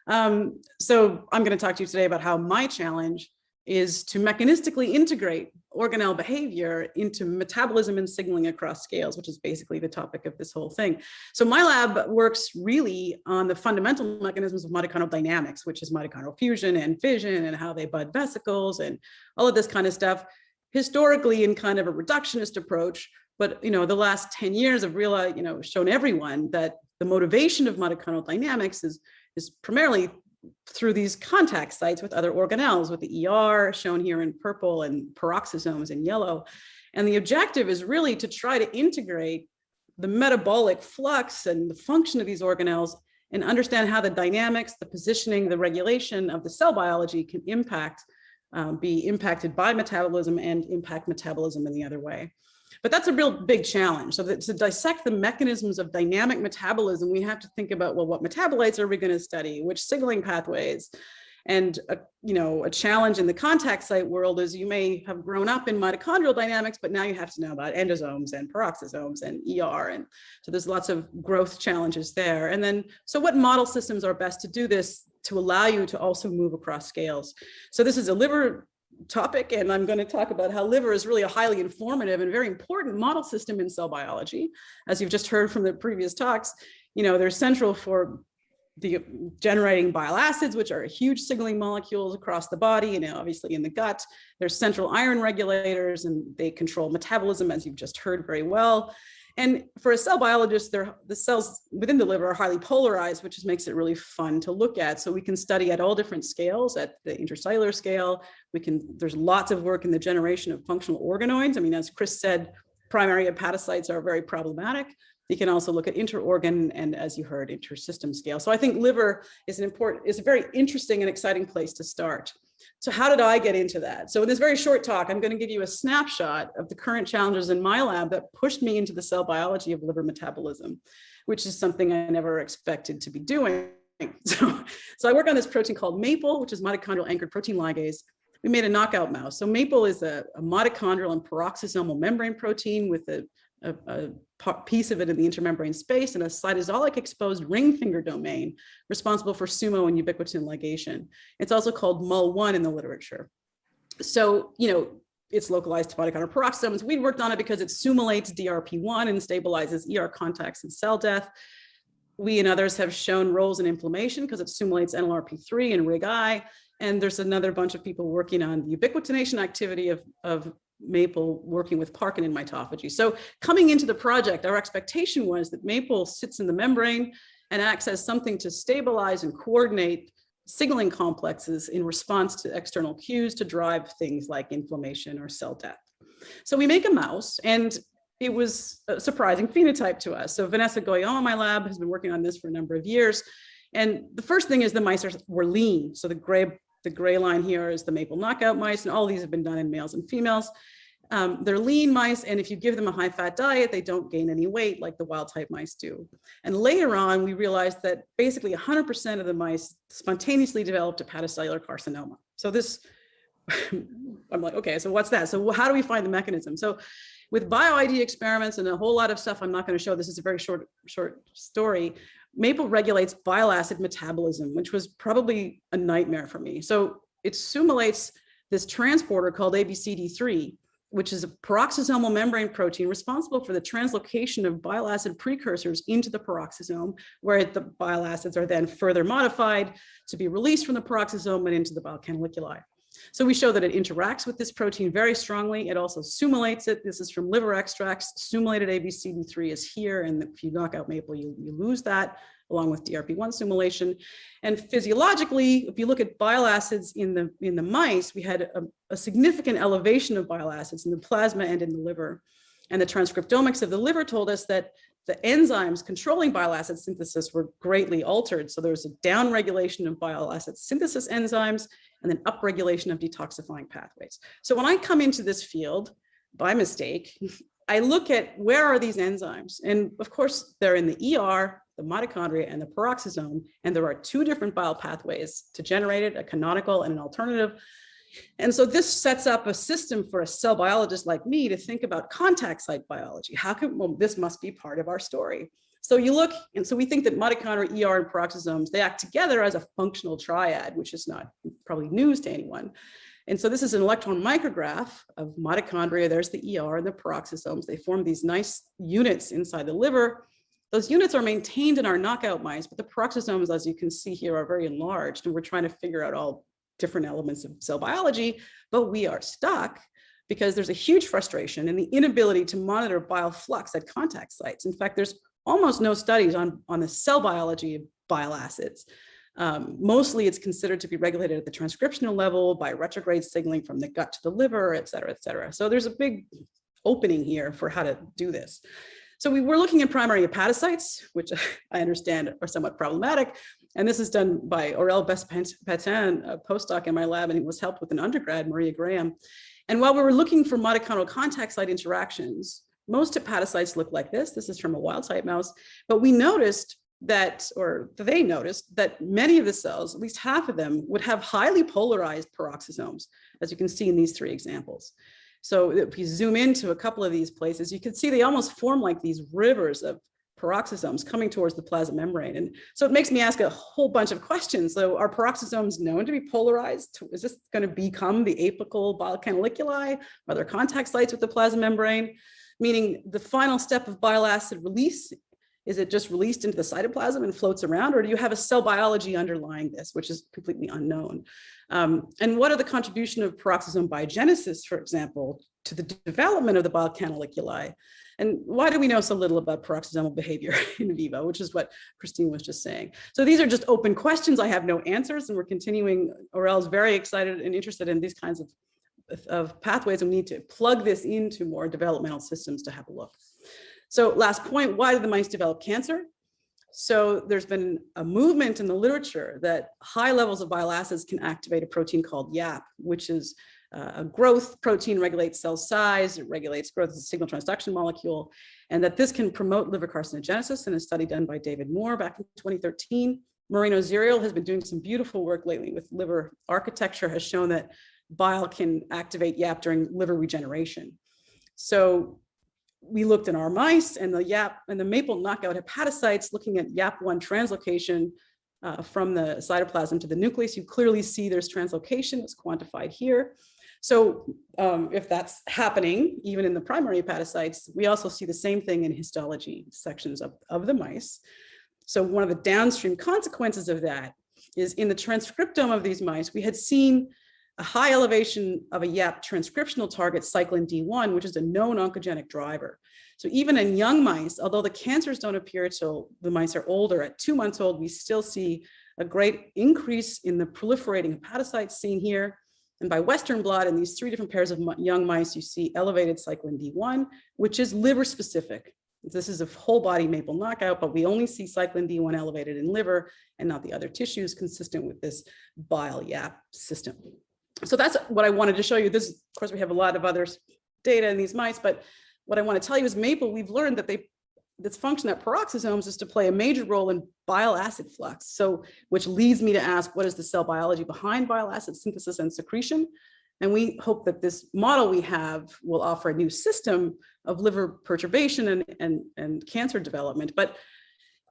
So I'm going to talk to you today about how my challenge is to mechanistically integrate organelle behavior into metabolism and signaling across scales, which is basically the topic of this whole thing. So my lab works really on the fundamental mechanisms of mitochondrial dynamics, which is mitochondrial fusion and fission and how they bud vesicles and all of this kind of stuff, historically in kind of a reductionist approach. But the last 10 years have really shown everyone that the motivation of mitochondrial dynamics is primarily through these contact sites with other organelles, with the ER shown here in purple and peroxisomes in yellow. And the objective is really to try to integrate the metabolic flux and the function of these organelles and understand how the dynamics, the positioning, the regulation of the cell biology can impact be impacted by metabolism and impact metabolism in the other way. But that's a real big challenge. So that to dissect the mechanisms of dynamic metabolism, we have to think about, well, what metabolites are we going to study? Which signaling pathways? And a challenge in the contact site world is you may have grown up in mitochondrial dynamics, but now you have to know about endosomes and peroxisomes and ER. And so there's lots of growth challenges there. And then, so what model systems are best to do this to allow you to also move across scales? So this is a liver topic, and I'm going to talk about how liver is really a highly informative and very important model system in cell biology. As you've just heard from the previous talks, they're central for the generating bile acids, which are huge signaling molecules across the body, obviously in the gut. There's central iron regulators, and they control metabolism, as you've just heard very well. And for a cell biologist, the cells within the liver are highly polarized, which just makes it really fun to look at. So we can study at all different scales, at the intercellular scale. There's lots of work in the generation of functional organoids. I mean, as Chris said, primary hepatocytes are very problematic. You can also look at interorgan and, as you heard, intersystem scale. So I think liver is a very interesting and exciting place to start. So how did I get into that? So in this very short talk, I'm going to give you a snapshot of the current challenges in my lab that pushed me into the cell biology of liver metabolism, which is something I never expected to be doing. So I work on this protein called MAPLE, which is mitochondrial anchored protein ligase. We made a knockout mouse. So MAPLE is a mitochondrial and peroxisomal membrane protein with a piece of it in the intermembrane space and a cytosolic exposed ring finger domain responsible for sumo and ubiquitin ligation. It's also called MUL1 in the literature. So, it's localized to mitochondrial peroxisomes. We worked on it because it sumolates DRP1 and stabilizes ER contacts and cell death. We and others have shown roles in inflammation because it sumolates NLRP3 and RIG-I. And there's another bunch of people working on the ubiquitination activity of MAPLE working with Parkin in mitophagy. So coming into the project, our expectation was that MAPLE sits in the membrane and acts as something to stabilize and coordinate signaling complexes in response to external cues to drive things like inflammation or cell death. So we make a mouse, and it was a surprising phenotype to us. So Vanessa Goyon in my lab has been working on this for a number of years. And the first thing is the mice were lean. So the gray line here is the MAPLE knockout mice, and all these have been done in males and females. They're lean mice, and if you give them a high-fat diet, they don't gain any weight like the wild-type mice do. And later on, we realized that basically 100% of the mice spontaneously developed hepatocellular carcinoma. So this, I'm like, okay, so what's that? So how do we find the mechanism? So with bio-ID experiments and a whole lot of stuff I'm not going to show, this is a very short story, MAPLE regulates bile acid metabolism, which was probably a nightmare for me. So it sumolates this transporter called ABCD3, which is a peroxisomal membrane protein responsible for the translocation of bile acid precursors into the peroxisome, where the bile acids are then further modified to be released from the peroxisome and into the bile canaliculi. So we show that it interacts with this protein very strongly. It also sumolates it. This is from liver extracts. Sumolated ABCD3 is here, and if you knock out MAPLE, you lose that, along with DRP1 stimulation. And physiologically, if you look at bile acids in the mice, we had a significant elevation of bile acids in the plasma and in the liver. And the transcriptomics of the liver told us that the enzymes controlling bile acid synthesis were greatly altered. So there was a downregulation of bile acid synthesis enzymes and then upregulation of detoxifying pathways. So when I come into this field by mistake, I look at where are these enzymes? And of course, they're in the ER, the mitochondria, and the peroxisome. And there are two different bile pathways to generate it, a canonical and an alternative. And so this sets up a system for a cell biologist like me to think about contact site biology. This must be part of our story. So you look, and so we think that mitochondria, ER, and peroxisomes, they act together as a functional triad, which is not probably news to anyone. And so this is an electron micrograph of mitochondria. There's the ER and the peroxisomes. They form these nice units inside the liver. Those units are maintained in our knockout mice, but the peroxisomes, as you can see here, are very enlarged. And we're trying to figure out all different elements of cell biology, but we are stuck because there's a huge frustration in the inability to monitor bile flux at contact sites. In fact, there's almost no studies on the cell biology of bile acids. Mostly it's considered to be regulated at the transcriptional level by retrograde signaling from the gut to the liver, et cetera, et cetera. So there's a big opening here for how to do this. So we were looking at primary hepatocytes, which I understand are somewhat problematic. And this is done by Aurel Best-Patin, a postdoc in my lab, and it was helped with an undergrad, Maria Graham. And while we were looking for mitochondrial contact site interactions, most hepatocytes look like this. This is from a wild type mouse, but we noticed that, or they noticed that many of the cells, at least half of them, would have highly polarized peroxisomes, as you can see in these three examples. So if you zoom into a couple of these places, you can see they almost form like these rivers of peroxisomes coming towards the plasma membrane. And so it makes me ask a whole bunch of questions. So are peroxisomes known to be polarized? Is this going to become the apical bile canaliculi? Are there contact sites with the plasma membrane? Meaning the final step of bile acid release, is it just released into the cytoplasm and floats around, or do you have a cell biology underlying this, which is completely unknown? And what are the contribution of peroxisome biogenesis, for example, to the development of the bile canaliculi? And why do we know so little about peroxisomal behavior in vivo, which is what Christine was just saying? So these are just open questions. I have no answers, and we're continuing. Aurel's very excited and interested in these kinds of pathways, and we need to plug this into more developmental systems to have a look. So last point, why do the mice develop cancer? So there's been a movement in the literature that high levels of bile acids can activate a protein called YAP, which is a growth protein, regulates cell size, it regulates growth as a signal transduction molecule, and that this can promote liver carcinogenesis in a study done by David Moore back in 2013. Moreno Zerial has been doing some beautiful work lately with liver architecture, has shown that bile can activate YAP during liver regeneration. So we looked in our mice, and the YAP and the maple knockout hepatocytes, looking at YAP1 translocation from the cytoplasm to the nucleus. You clearly see there's translocation, it's quantified here. So if that's happening, even in the primary hepatocytes, we also see the same thing in histology sections of the mice. So one of the downstream consequences of that is in the transcriptome of these mice, we had seen a high elevation of a YAP transcriptional target, cyclin D1, which is a known oncogenic driver. So even in young mice, although the cancers don't appear till the mice are older, at 2 months old, we still see a great increase in the proliferating hepatocytes seen here. And by Western blot, in these 3 different pairs of young mice, you see elevated cyclin D1, which is liver specific. This is a whole body maple knockout, but we only see cyclin D1 elevated in liver and not the other tissues, consistent with this bile YAP system. So that's what I wanted to show you. This, of course, we have a lot of other data in these mice, but what I want to tell you is maple, we've learned that this function at peroxisomes is to play a major role in bile acid flux. So, which leads me to ask, what is the cell biology behind bile acid synthesis and secretion? And we hope that this model we have will offer a new system of liver perturbation and cancer development. But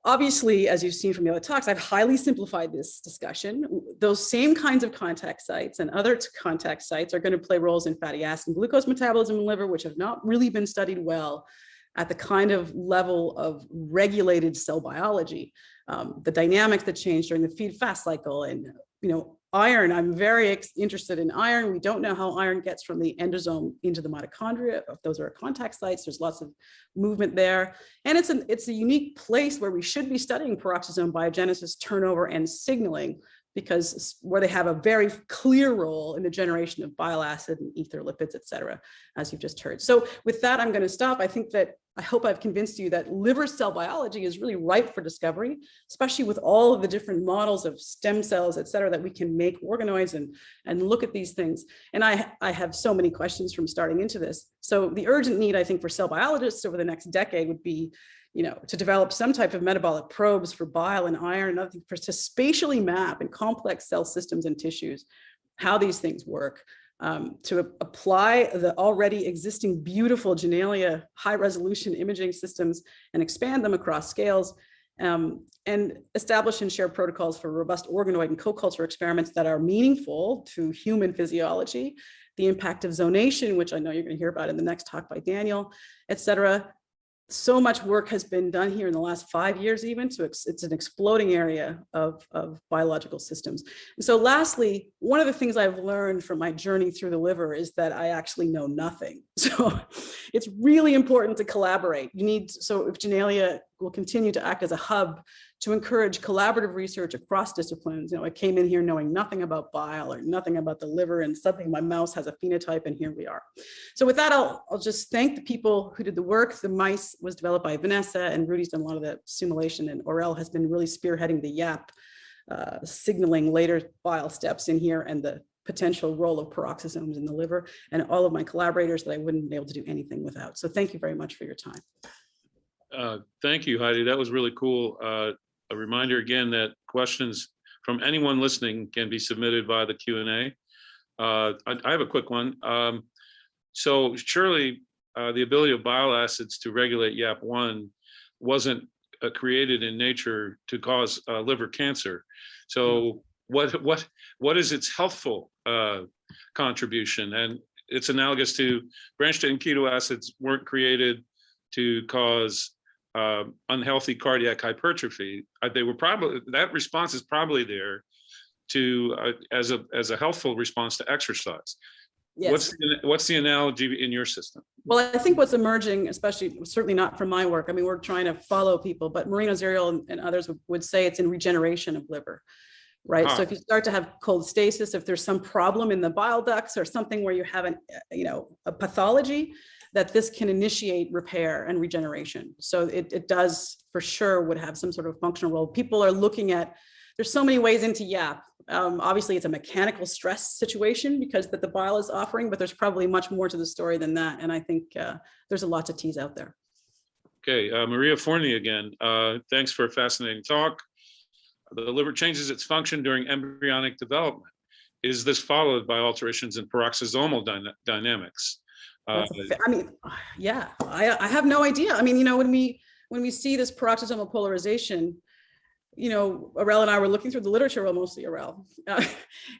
obviously, as you've seen from the other talks, I've highly simplified this discussion. Those same kinds of contact sites and other contact sites are going to play roles in fatty acid and glucose metabolism in liver, which have not really been studied well at the kind of level of regulated cell biology. The dynamics that change during the feed-fast cycle, and iron, I'm very interested in iron. We don't know how iron gets from the endosome into the mitochondria. If those are contact sites, there's lots of movement there. And it's a unique place where we should be studying peroxisome biogenesis, turnover, and signaling, because where they have a very clear role in the generation of bile acid and ether lipids, et cetera, as you've just heard. So with that, I'm going to stop. I hope I've convinced you that liver cell biology is really ripe for discovery, especially with all of the different models of stem cells, et cetera, that we can make organoids and look at these things. And I have so many questions from starting into this. So the urgent need, I think, for cell biologists over the next decade would be, to develop some type of metabolic probes for bile and iron and other things, to spatially map in complex cell systems and tissues how these things work. To apply the already existing beautiful Janelia high resolution imaging systems and expand them across scales, and establish and share protocols for robust organoid and co-culture experiments that are meaningful to human physiology, the impact of zonation, which I know you're going to hear about in the next talk by Daniel, et cetera. So much work has been done here in the last 5 years even, so it's an exploding area of biological systems. And so lastly, one of the things I've learned from my journey through the liver is that I actually know nothing. So it's really important to collaborate. So if Janelia will continue to act as a hub to encourage collaborative research across disciplines. I came in here knowing nothing about bile or nothing about the liver, and suddenly my mouse has a phenotype, and here we are. So with that, I'll just thank the people who did the work. The mice was developed by Vanessa, and Rudy's done a lot of the simulation, and Aurel has been really spearheading the YAP signaling later bile steps in here and the potential role of peroxisomes in the liver, and all of my collaborators that I wouldn't be able to do anything without. So thank you very much for your time. Thank you, Heidi. That was really cool. A reminder again that questions from anyone listening can be submitted via the Q&A. I have a quick one. So surely the ability of bile acids to regulate YAP1 wasn't created in nature to cause liver cancer. So what is its healthful contribution? And it's analogous to branched chain keto acids weren't created to cause unhealthy cardiac hypertrophy. They were probably, that response is probably there to as a healthful response to exercise. Yes. What's the analogy in your system? Well, I think what's emerging, especially certainly not from my work, I mean, we're trying to follow people, but Marino Zerial and others would say it's in regeneration of liver, right? So if you start to have cholestasis, if there's some problem in the bile ducts or something where you have a pathology, that this can initiate repair and regeneration. So it does for sure would have some sort of functional role. People are looking at, there's so many ways into YAP. Obviously it's a mechanical stress situation because that the bile is offering, but there's probably much more to the story than that. And I think there's a lot to tease out there. Okay, Maria Forney again. Thanks for a fascinating talk. The liver changes its function during embryonic development. Is this followed by alterations in peroxisomal dynamics? I mean, yeah, I have no idea. I mean, when we see this peroxisomal polarization, Arel and I were looking through the literature, well, mostly Arel,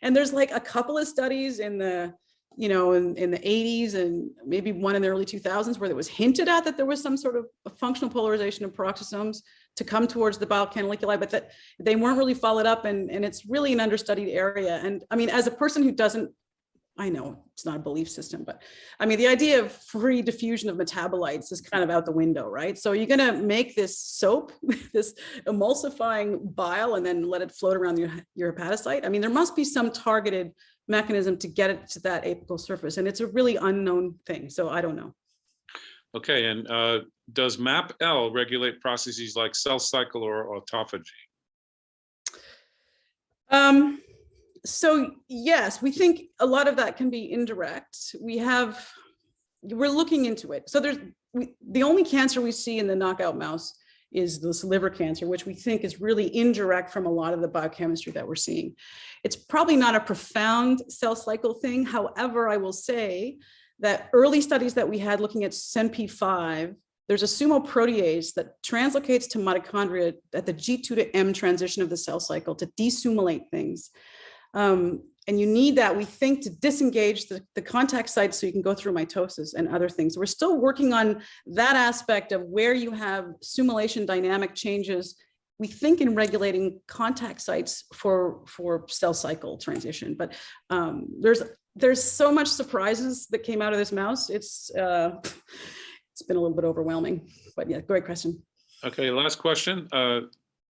and there's like a couple of studies in the, in the 80s and maybe one in the early 2000s where it was hinted at that there was some sort of a functional polarization of peroxisomes to come towards the bile canaliculi, but that they weren't really followed up, and it's really an understudied area. And I mean, as a person who doesn't, I know it's not a belief system, but I mean, the idea of free diffusion of metabolites is kind of out the window, right? So you're going to make this soap, this emulsifying bile, and then let it float around your hepatocyte. I mean, there must be some targeted mechanism to get it to that apical surface, and it's a really unknown thing. So I don't know. Okay, and does MAP-L regulate processes like cell cycle or autophagy? So yes, we think a lot of that can be indirect. We're looking into it. So the only cancer we see in the knockout mouse is this liver cancer, which we think is really indirect from a lot of the biochemistry that we're seeing. It's probably not a profound cell cycle thing. However, I will say that early studies that we had looking at SENP5, there's a sumoprotease that translocates to mitochondria at the G2 to M transition of the cell cycle to desumulate things. And you need that, we think, to disengage the contact sites so you can go through mitosis and other things. We're still working on that aspect of where you have sumulation dynamic changes, we think, in regulating contact sites for cell cycle transition. But there's so much surprises that came out of this mouse. It's been a little bit overwhelming, but yeah, great question. Okay, last question.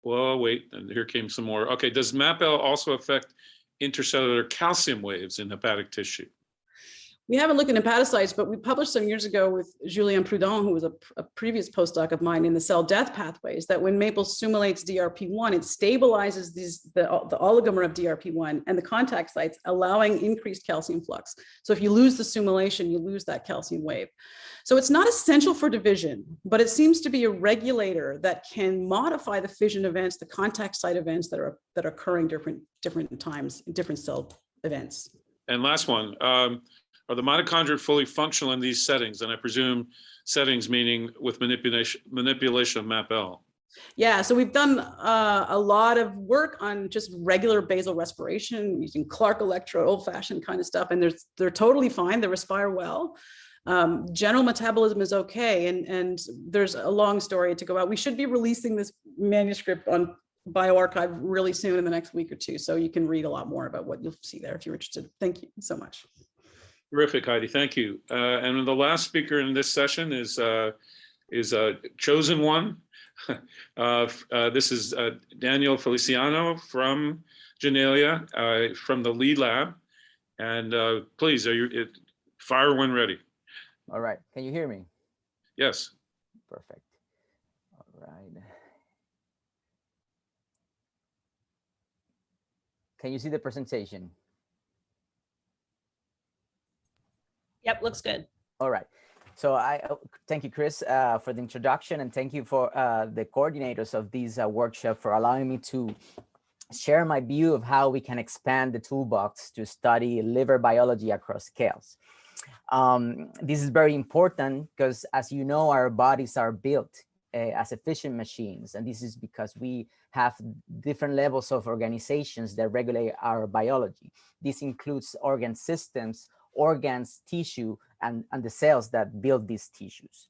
Well, wait, and here came some more. Okay, does MAP-L also affect intercellular calcium waves in hepatic tissue? We haven't looked at hepatocytes, but we published some years ago with Julien Prudhomme, who was a previous postdoc of mine, in the cell death pathways, that when maple stimulates DRP1, it stabilizes the oligomer of DRP1 and the contact sites, allowing increased calcium flux. So if you lose the stimulation, you lose that calcium wave. So it's not essential for division, but it seems to be a regulator that can modify the fission events, the contact site events that are occurring different times in different cell events. And last one. Are the mitochondria fully functional in these settings? And I presume settings meaning with manipulation of MAP-L. Yeah, so we've done a lot of work on just regular basal respiration using Clark electrode, old-fashioned kind of stuff, and they're totally fine. They respire well. General metabolism is okay, and there's a long story to go out. We should be releasing this manuscript on bioRxiv really soon in the next week or two, so you can read a lot more about what you'll see there if you're interested. Thank you so much. Terrific, Heidi. Thank you. And the last speaker in this session is a chosen one. This is Daniel Feliciano from Janelia, from the lead lab. And please, fire when ready. All right. Can you hear me? Yes. Perfect. All right. Can you see the presentation? Yep, looks good. All right. So thank you, Chris, for the introduction, and thank you for the coordinators of this workshop for allowing me to share my view of how we can expand the toolbox to study liver biology across scales. This is very important because, as you know, our bodies are built as efficient machines, and this is because we have different levels of organizations that regulate our biology. This includes organ systems, organs, tissue, and the cells that build these tissues.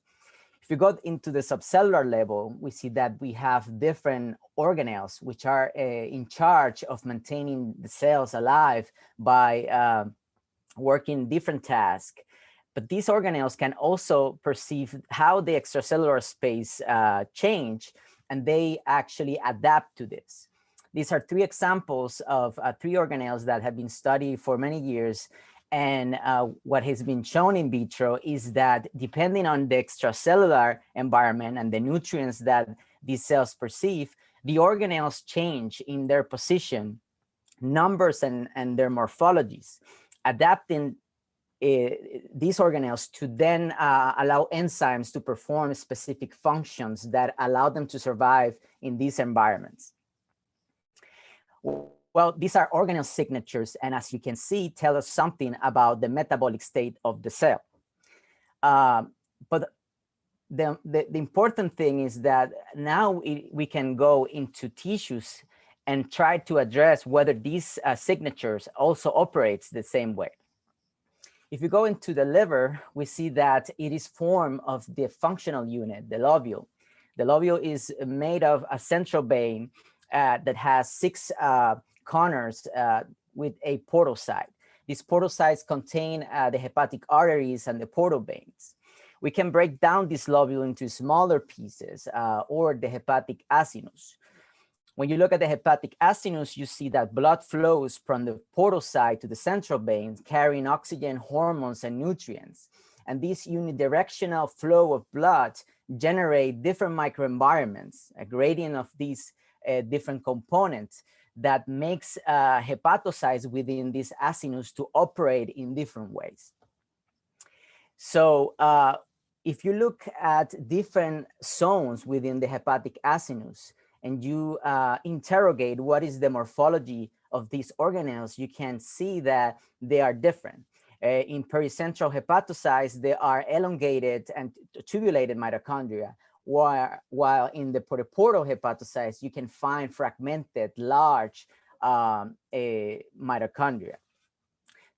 If you go into the subcellular level, we see that we have different organelles which are in charge of maintaining the cells alive by working different tasks. But these organelles can also perceive how the extracellular space change, and they actually adapt to this. These are three examples of three organelles that have been studied for many years. And what has been shown in vitro is that depending on the extracellular environment and the nutrients that these cells perceive, the organelles change in their position, numbers, and their morphologies, adapting these organelles to then allow enzymes to perform specific functions that allow them to survive in these environments. Well, these are organelle signatures, and as you can see, tell us something about the metabolic state of the cell. But the important thing is that now we can go into tissues and try to address whether these signatures also operates the same way. If you go into the liver, we see that it is formed of the functional unit, the lobule. The lobule is made of a central vein that has 6 corners with a portal site. These portal sites contain the hepatic arteries and the portal veins. We can break down this lobule into smaller pieces or the hepatic acinus. When you look at the hepatic acinus, you see that blood flows from the portal site to the central veins, carrying oxygen, hormones, and nutrients. And this unidirectional flow of blood generate different microenvironments, a gradient of these different components that makes hepatocytes within this acinus to operate in different ways. So if you look at different zones within the hepatic acinus and you interrogate what is the morphology of these organelles, you can see that they are different. In pericentral hepatocytes, they are elongated and tubulated mitochondria, while in the periportal hepatocytes, you can find fragmented, large mitochondria.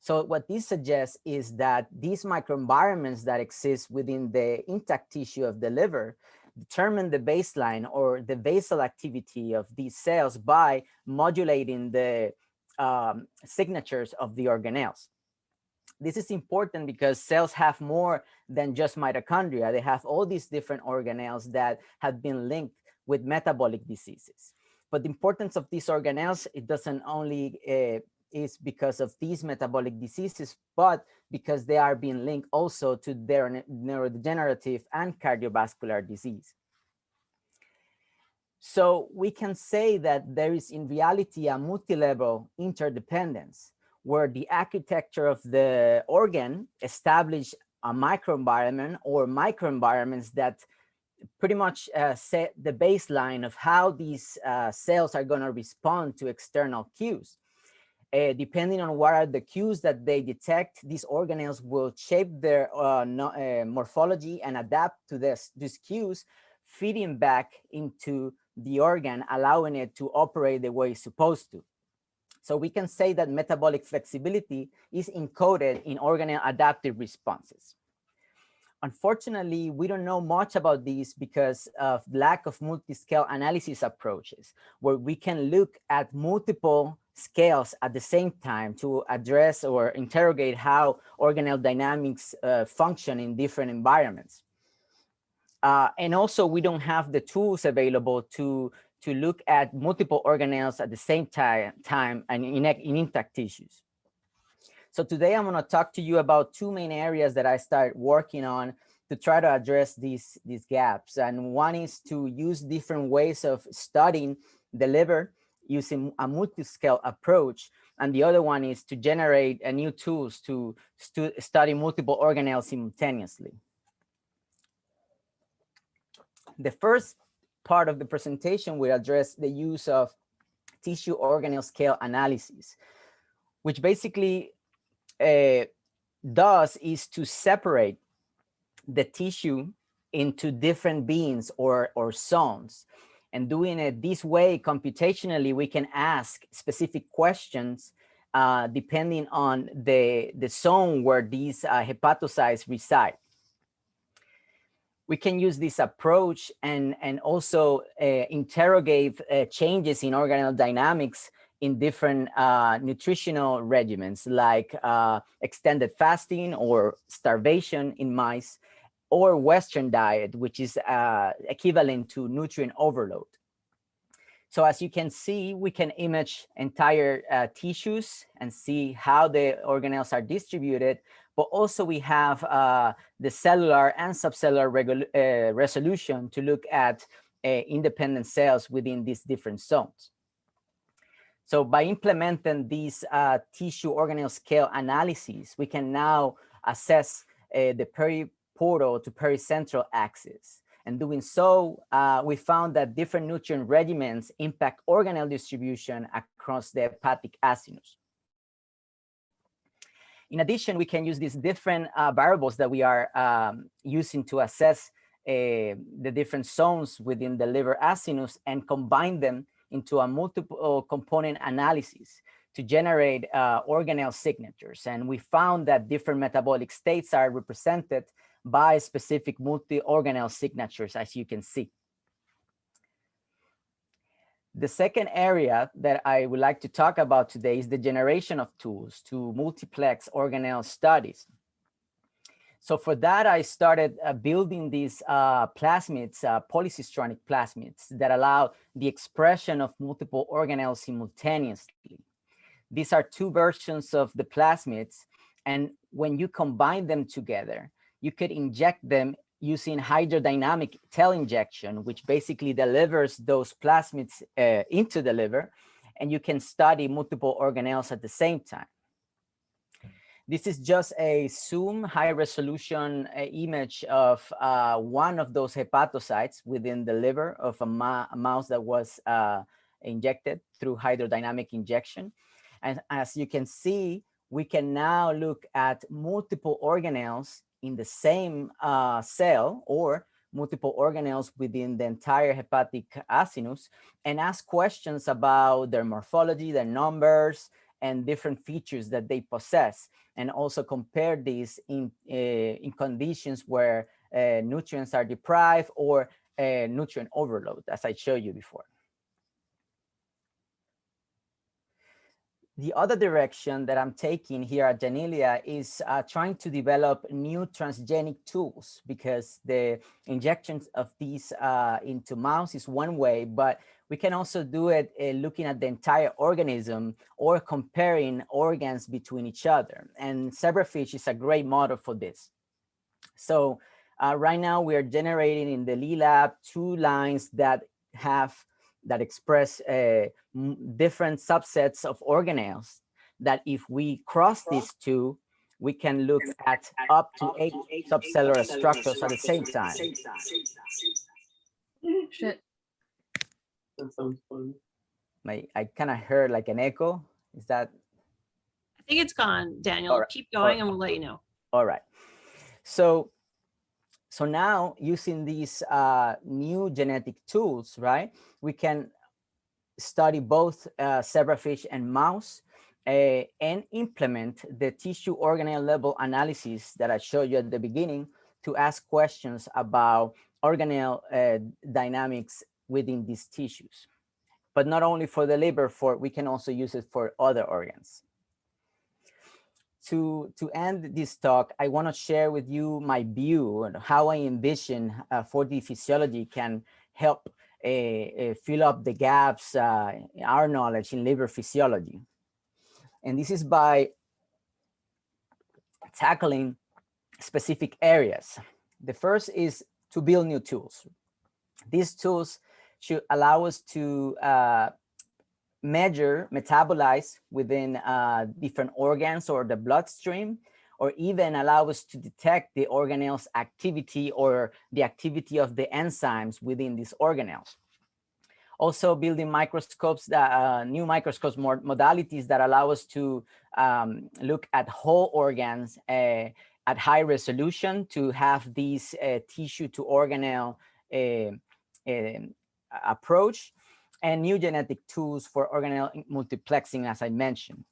So what this suggests is that these microenvironments that exist within the intact tissue of the liver determine the baseline or the basal activity of these cells by modulating the signatures of the organelles. This is important because cells have more than just mitochondria. They have all these different organelles that have been linked with metabolic diseases. But the importance of these organelles, it doesn't only is because of these metabolic diseases, but because they are being linked also to their neurodegenerative and cardiovascular disease. So we can say that there is in reality a multi-level interdependence, where the architecture of the organ establish a microenvironment or microenvironments that pretty much set the baseline of how these cells are going to respond to external cues. Depending on what are the cues that they detect, these organelles will shape their morphology and adapt to these cues, feeding back into the organ, allowing it to operate the way it's supposed to. So we can say that metabolic flexibility is encoded in organelle adaptive responses. Unfortunately, we don't know much about these because of lack of multi-scale analysis approaches, where we can look at multiple scales at the same time to address or interrogate how organelle dynamics function in different environments. And also, we don't have the tools available to look at multiple organelles at the same time and in intact tissues. So today I'm going to talk to you about 2 main areas that I started working on to try to address these gaps. And one is to use different ways of studying the liver using a multi-scale approach. And the other one is to generate new tools to study multiple organelles simultaneously. The first part of the presentation will address the use of tissue organelle scale analysis, which basically does is to separate the tissue into different beings or zones. And doing it this way computationally, we can ask specific questions depending on the zone where these hepatocytes reside. We can use this approach and also interrogate changes in organelle dynamics in different nutritional regimens, like extended fasting or starvation in mice, or Western diet, which is equivalent to nutrient overload. So as you can see, we can image entire tissues and see how the organelles are distributed, but also we have the cellular and subcellular resolution to look at independent cells within these different zones. So by implementing these tissue organelle scale analyses, we can now assess the periportal to pericentral axis. And doing so, we found that different nutrient regimens impact organelle distribution across the hepatic acinus. In addition, we can use these different variables that we are using to assess the different zones within the liver acinus and combine them into a multiple component analysis to generate organelle signatures. And we found that different metabolic states are represented by specific multi-organelle signatures, as you can see. The second area that I would like to talk about today is the generation of tools to multiplex organelle studies. So for that, I started building these plasmids, polycistronic plasmids that allow the expression of multiple organelles simultaneously. These are two versions of the plasmids, and when you combine them together, you could inject them using hydrodynamic tail injection, which basically delivers those plasmids into the liver, and you can study multiple organelles at the same time. This is just a zoom high resolution image of one of those hepatocytes within the liver of a mouse that was injected through hydrodynamic injection. And as you can see, we can now look at multiple organelles in the same cell or multiple organelles within the entire hepatic acinus and ask questions about their morphology, their numbers, and different features that they possess, and also compare these in conditions where nutrients are deprived or nutrient overload, as I showed you before. The other direction that I'm taking here at Janelia is trying to develop new transgenic tools, because the injections of these into mouse is one way, but we can also do it looking at the entire organism or comparing organs between each other. And zebrafish is a great model for this. So right now we are generating in the Lee lab 2 lines that express different subsets of organelles, that if we cross these 2, we can look at up to 8 subcellular structures at the same time. Shit. That sounds fun. I kind of heard like an echo. Is that? I think it's gone, Daniel. All right. Keep going and we'll let you know. All right. So now using these new genetic tools, right, we can study both zebrafish and mouse and implement the tissue organelle level analysis that I showed you at the beginning to ask questions about organelle dynamics within these tissues. But not only for the liver, we can also use it for other organs. To end this talk, I want to share with you my view on how I envision 4D physiology can help fill up the gaps in our knowledge in liver physiology. And this is by tackling specific areas. The first is to build new tools. These tools should allow us to measure, metabolize within different organs or the bloodstream, or even allow us to detect the organelles activity or the activity of the enzymes within these organelles. Also building microscopes, new microscopes, more modalities that allow us to look at whole organs at high resolution to have these tissue to organelle approach, and new genetic tools for organelle multiplexing, as I mentioned.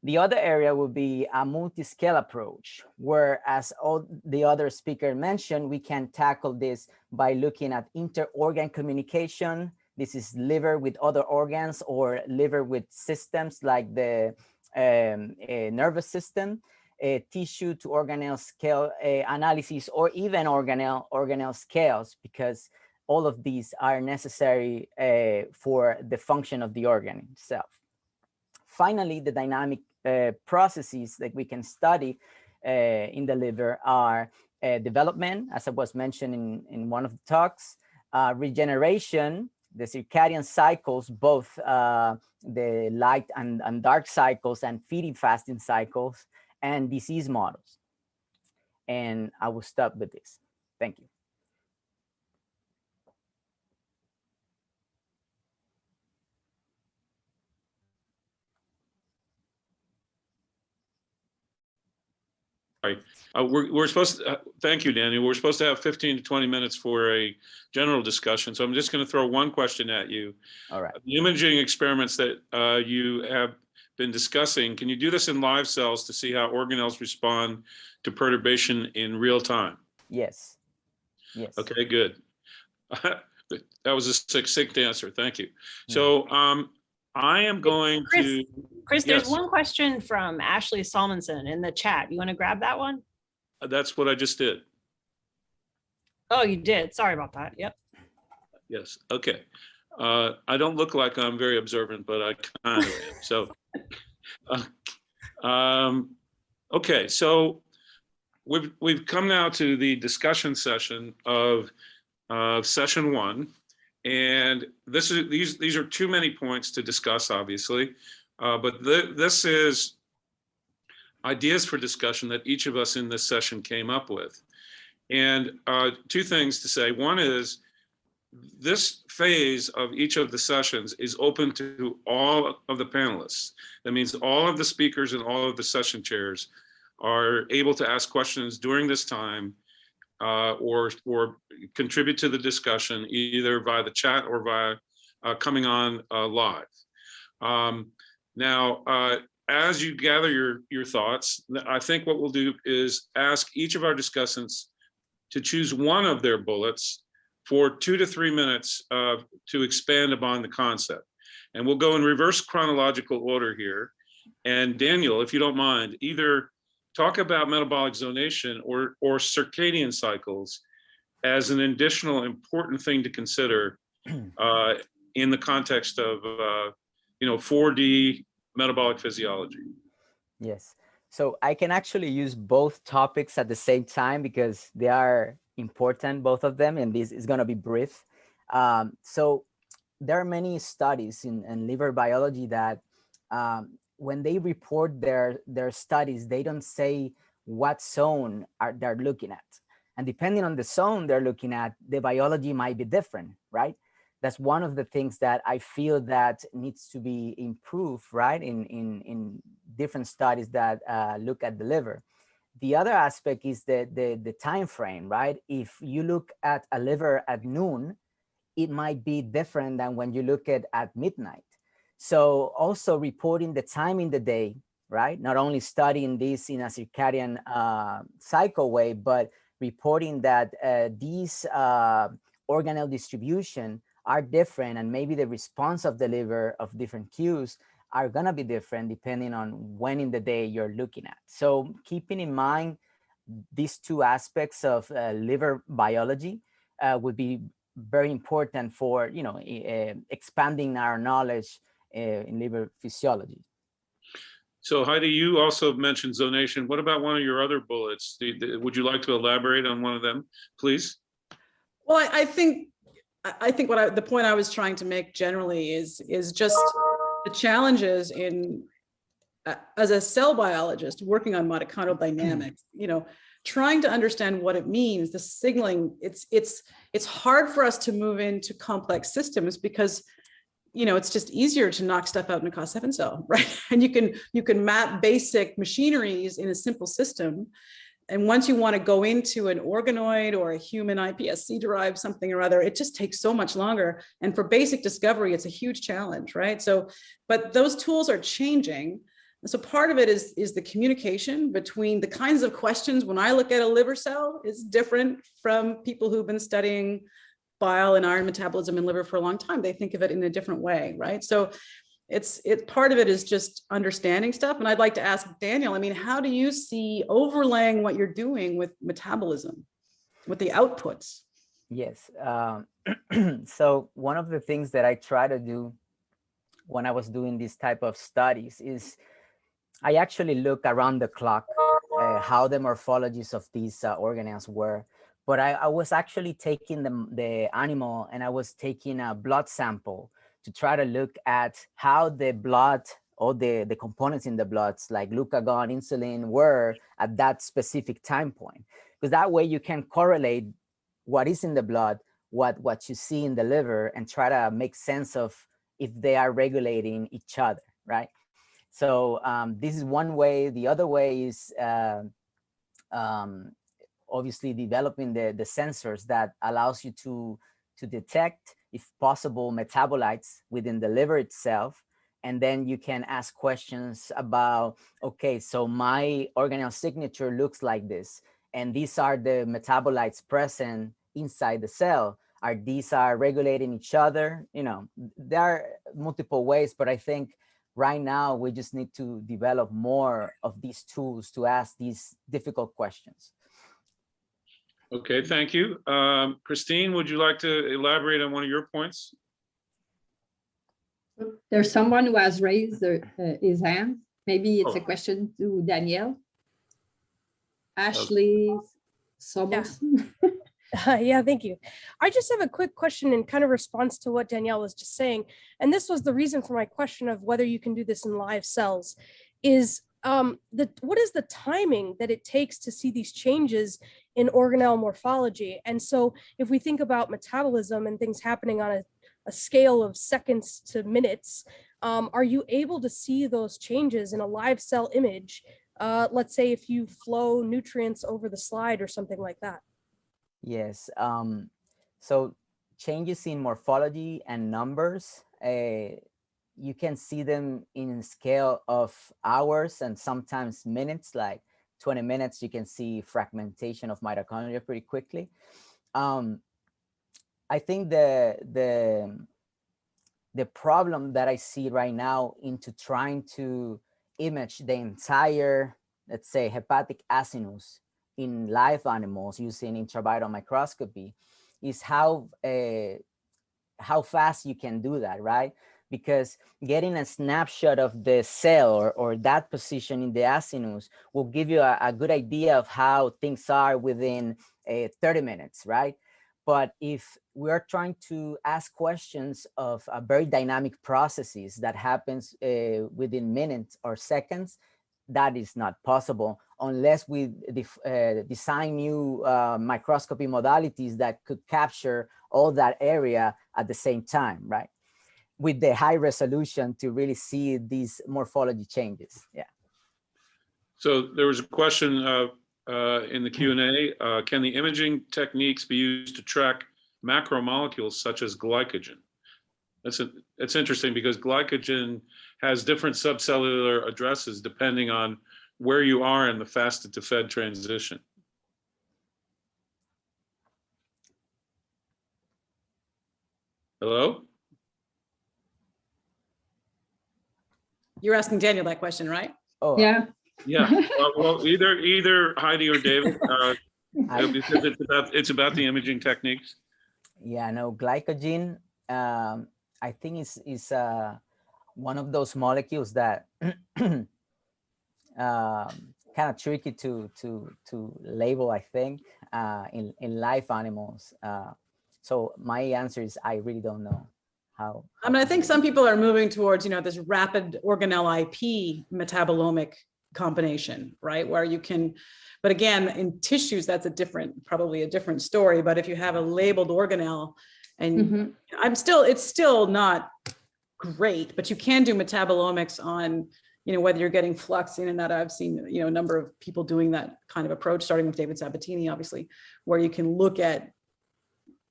The other area will be a multi-scale approach, where, as all the other speaker mentioned, we can tackle this by looking at inter-organ communication. This is liver with other organs or liver with systems like the nervous system, tissue to organelle scale analysis, or even organelle scales, because all of these are necessary for the function of the organ itself. Finally, the dynamic processes that we can study in the liver are development, as I was mentioned in one of the talks, regeneration, the circadian cycles, both the light and dark cycles, and feeding fasting cycles, and disease models. And I will stop with this. Thank you. Right. We're supposed to, thank you, Daniel. We're supposed to have 15 to 20 minutes for a general discussion. So I'm just going to throw one question at you. All right. The imaging experiments that you have been discussing, can you do this in live cells to see how organelles respond to perturbation in real time? Yes. Yes. Okay, good. That was a succinct answer. Thank you. So I am going to. Chris, Yes. there's one question from Ashley Salmonson in the chat. You want to grab that one? That's what I just did. Oh, you did. Sorry about that. Yep. Yes. Okay. I don't look like I'm very observant, but I kind of am. So, okay. So we've come now to the discussion session of session one, and these are too many points to discuss, obviously, but this is ideas for discussion that each of us in this session came up with. And two things to say. One is, this phase of each of the sessions is open to all of the panelists. That means all of the speakers and all of the session chairs are able to ask questions during this time or contribute to the discussion either via the chat or via coming on live. Now, as you gather your thoughts, I think what we'll do is ask each of our discussants to choose one of their bullets for 2 to 3 minutes to expand upon the concept. And we'll go in reverse chronological order here. And Daniel, if you don't mind, either talk about metabolic zonation or circadian cycles as an additional important thing to consider in the context of 4D metabolic physiology. Yes. So I can actually use both topics at the same time because they are important, both of them, and this is going to be brief. So there are many studies in liver biology that when they report their studies, they don't say what zone they're looking at. And depending on the zone they're looking at, the biology might be different, right? That's one of the things that I feel that needs to be improved, right? In different studies that look at the liver. The other aspect is the time frame, right? If you look at a liver at noon, it might be different than when you look at midnight. So also reporting the time in the day, right? Not only studying this in a circadian cycle way, but reporting that these organelle distribution are different, and maybe the response of the liver of different cues are gonna be different depending on when in the day you're looking at. So keeping in mind these two aspects of liver biology would be very important for expanding our knowledge in liver physiology. So Heidi, you also mentioned zonation. What about one of your other bullets? Would you like to elaborate on one of them, please? Well, I think I think the point I was trying to make generally is just the challenges in as a cell biologist working on mitochondrial dynamics, trying to understand what it means, the signaling. It's hard for us to move into complex systems because it's just easier to knock stuff out in a Cas7 cell, right? And you can map basic machineries in a simple system. And once you want to go into an organoid or a human iPSC derived something or other, it just takes so much longer. And for basic discovery, it's a huge challenge, right? So, but those tools are changing. So part of it is the communication between the kinds of questions. When I look at a liver cell, is different from people who've been studying bile and iron metabolism in liver for a long time. They think of it in a different way, right? So it's part of it is just understanding stuff. And I'd like to ask Daniel, how do you see overlaying what you're doing with metabolism, with the outputs? Yes. So one of the things that I try to do when I was doing this type of studies is I actually look around the clock how the morphologies of these organelles were. But I was actually taking the animal and I was taking a blood sample to try to look at how the blood, all the components in the bloods like glucagon, insulin were at that specific time point. Because that way you can correlate what is in the blood, what you see in the liver, and try to make sense of if they are regulating each other, right? So this is one way. The other way is obviously developing the sensors that allows you to detect, if possible, metabolites within the liver itself. And then you can ask questions about, okay, so my organelle signature looks like this, and these are the metabolites present inside the cell. These are regulating each other? There are multiple ways, but I think right now we just need to develop more of these tools to ask these difficult questions. Okay, thank you. Christine, would you like to elaborate on one of your points? There's someone who has raised his hand. Maybe it's a question to Danielle. Ashley Sobolson. Yeah, thank you. I just have a quick question in kind of response to what Danielle was just saying. And this was the reason for my question of whether you can do this in live cells is what is the timing that it takes to see these changes in organelle morphology? And so if we think about metabolism and things happening on a scale of seconds to minutes, are you able to see those changes in a live cell image? Let's say if you flow nutrients over the slide or something like that. Yes. So changes in morphology and numbers, you can see them in scale of hours and sometimes minutes, like 20 minutes, you can see fragmentation of mitochondria pretty quickly. I think the problem that I see right now into trying to image the entire, let's say, hepatic acinus in live animals using intravital microscopy is how fast you can do that, right? Because getting a snapshot of the cell or that position in the acinus will give you a good idea of how things are within 30 minutes, right? But if we're trying to ask questions of very dynamic processes that happens within minutes or seconds, that is not possible unless we design new microscopy modalities that could capture all that area at the same time, right? With the high resolution to really see these morphology changes. Yeah. So there was a question in the Q&A. Can the imaging techniques be used to track macromolecules such as glycogen? It's interesting because glycogen has different subcellular addresses depending on where you are in the fasted to fed transition. Hello? You're asking Daniel that question, right? Oh, Yeah. Yeah. Well, either Heidi or David, because it's about the imaging techniques. Yeah, no, glycogen, I think is one of those molecules that kind of tricky to label, I think, in live animals. So my answer is I really don't know how. I mean, I think some people are moving towards, this rapid organelle IP metabolomic combination, right? Where you can, but again, in tissues, that's probably a different story. But if you have a labeled organelle and it's still not great, but you can do metabolomics on, whether you're getting flux in and out. I've seen, a number of people doing that kind of approach, starting with David Sabatini, obviously, where you can look at,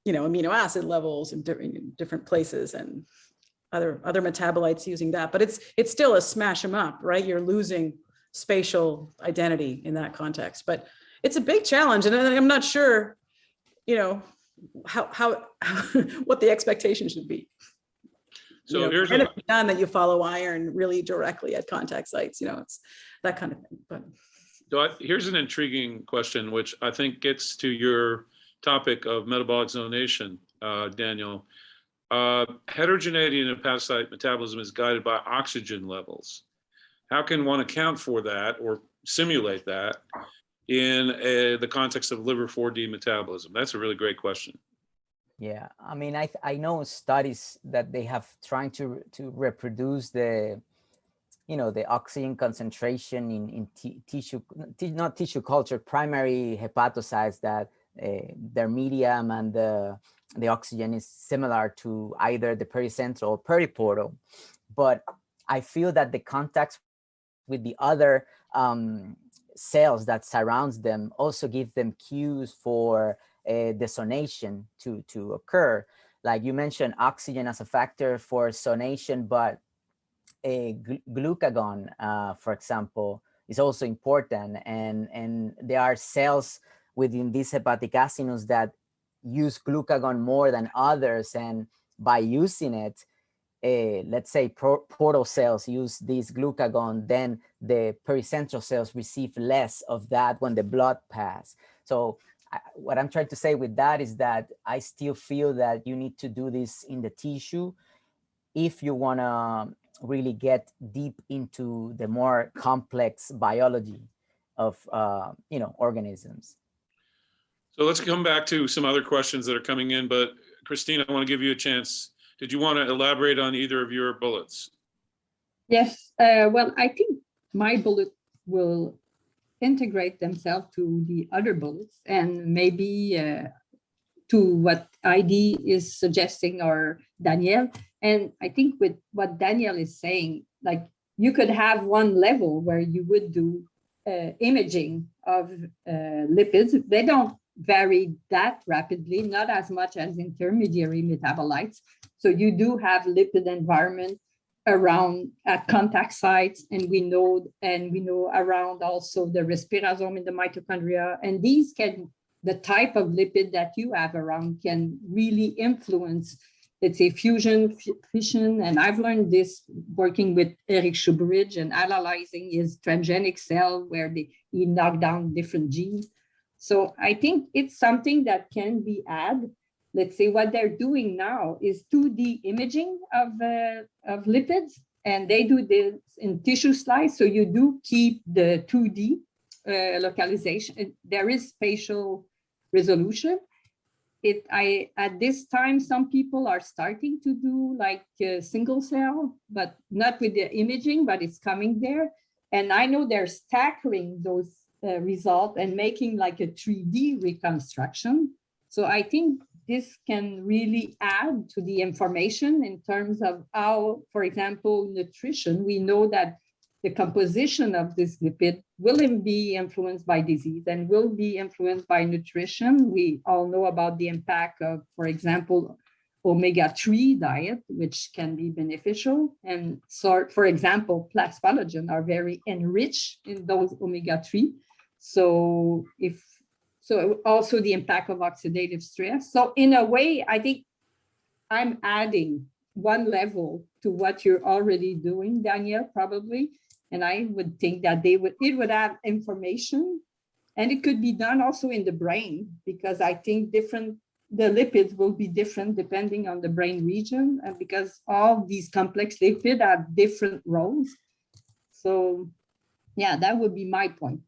amino acid levels in different places and other metabolites using that. But it's still a smash them up, right? You're losing spatial identity in that context. But it's a big challenge, and I'm not sure, how what the expectation should be. So here's done that you follow iron really directly at contact sites, it's that kind of thing. But so here's an intriguing question, which I think gets to your topic of metabolic zonation, Daniel. Heterogeneity in hepatocyte metabolism is guided by oxygen levels. How can one account for that or simulate that in the context of liver 4D metabolism? That's a really great question. Yeah, I mean, I know studies that they have trying to reproduce the oxygen concentration in tissue, not tissue culture, primary hepatocytes, that their medium and the oxygen is similar to either the pericentral or periportal. But I feel that the contacts with the other cells that surrounds them also give them cues for the zonation to occur. Like you mentioned, oxygen as a factor for zonation, but glucagon, for example, is also important. And there are cells within these hepatic acids that use glucagon more than others. And by using it, let's say portal cells use this glucagon, then the pericentral cells receive less of that when the blood pass. So what I'm trying to say with that is that I still feel that you need to do this in the tissue if you want to really get deep into the more complex biology of organisms. So let's come back to some other questions that are coming in, but Christine, I want to give you a chance. Did you want to elaborate on either of your bullets? Yes, well, I think my bullet will integrate themselves to the other bullets, and maybe to what Heidi is suggesting, or Danielle. And I think with what Danielle is saying, like you could have one level where you would do imaging of lipids. They don't vary that rapidly, not as much as intermediary metabolites. So you do have lipid environment around at contact sites, and we know around also the respirosome in the mitochondria. And these can, the type of lipid that you have around can really influence, let's say, fusion, fission. And I've learned this working with Eric Schubridge and analyzing his transgenic cell where he knocked down different genes. So I think it's something that can be added. Let's say what they're doing now is 2D imaging of lipids, and they do this in tissue slice. So you do keep the 2D localization. There is spatial resolution. At this time, some people are starting to do like single cell, but not with the imaging, but it's coming there. And I know they're stackering those results and making like a 3D reconstruction. So I think this can really add to the information in terms of how, for example, nutrition. We know that the composition of this lipid will be influenced by disease and will be influenced by nutrition. We all know about the impact of, for example, omega-3 diet, which can be beneficial. And so, for example, plasmalogen are very enriched in those omega-3. So also the impact of oxidative stress. So in a way, I think I'm adding one level to what you're already doing, Danielle, probably. And I would think that it would have information, and it could be done also in the brain, because I think the lipids will be different depending on the brain region, and because all these complex lipids have different roles. So yeah, that would be my point.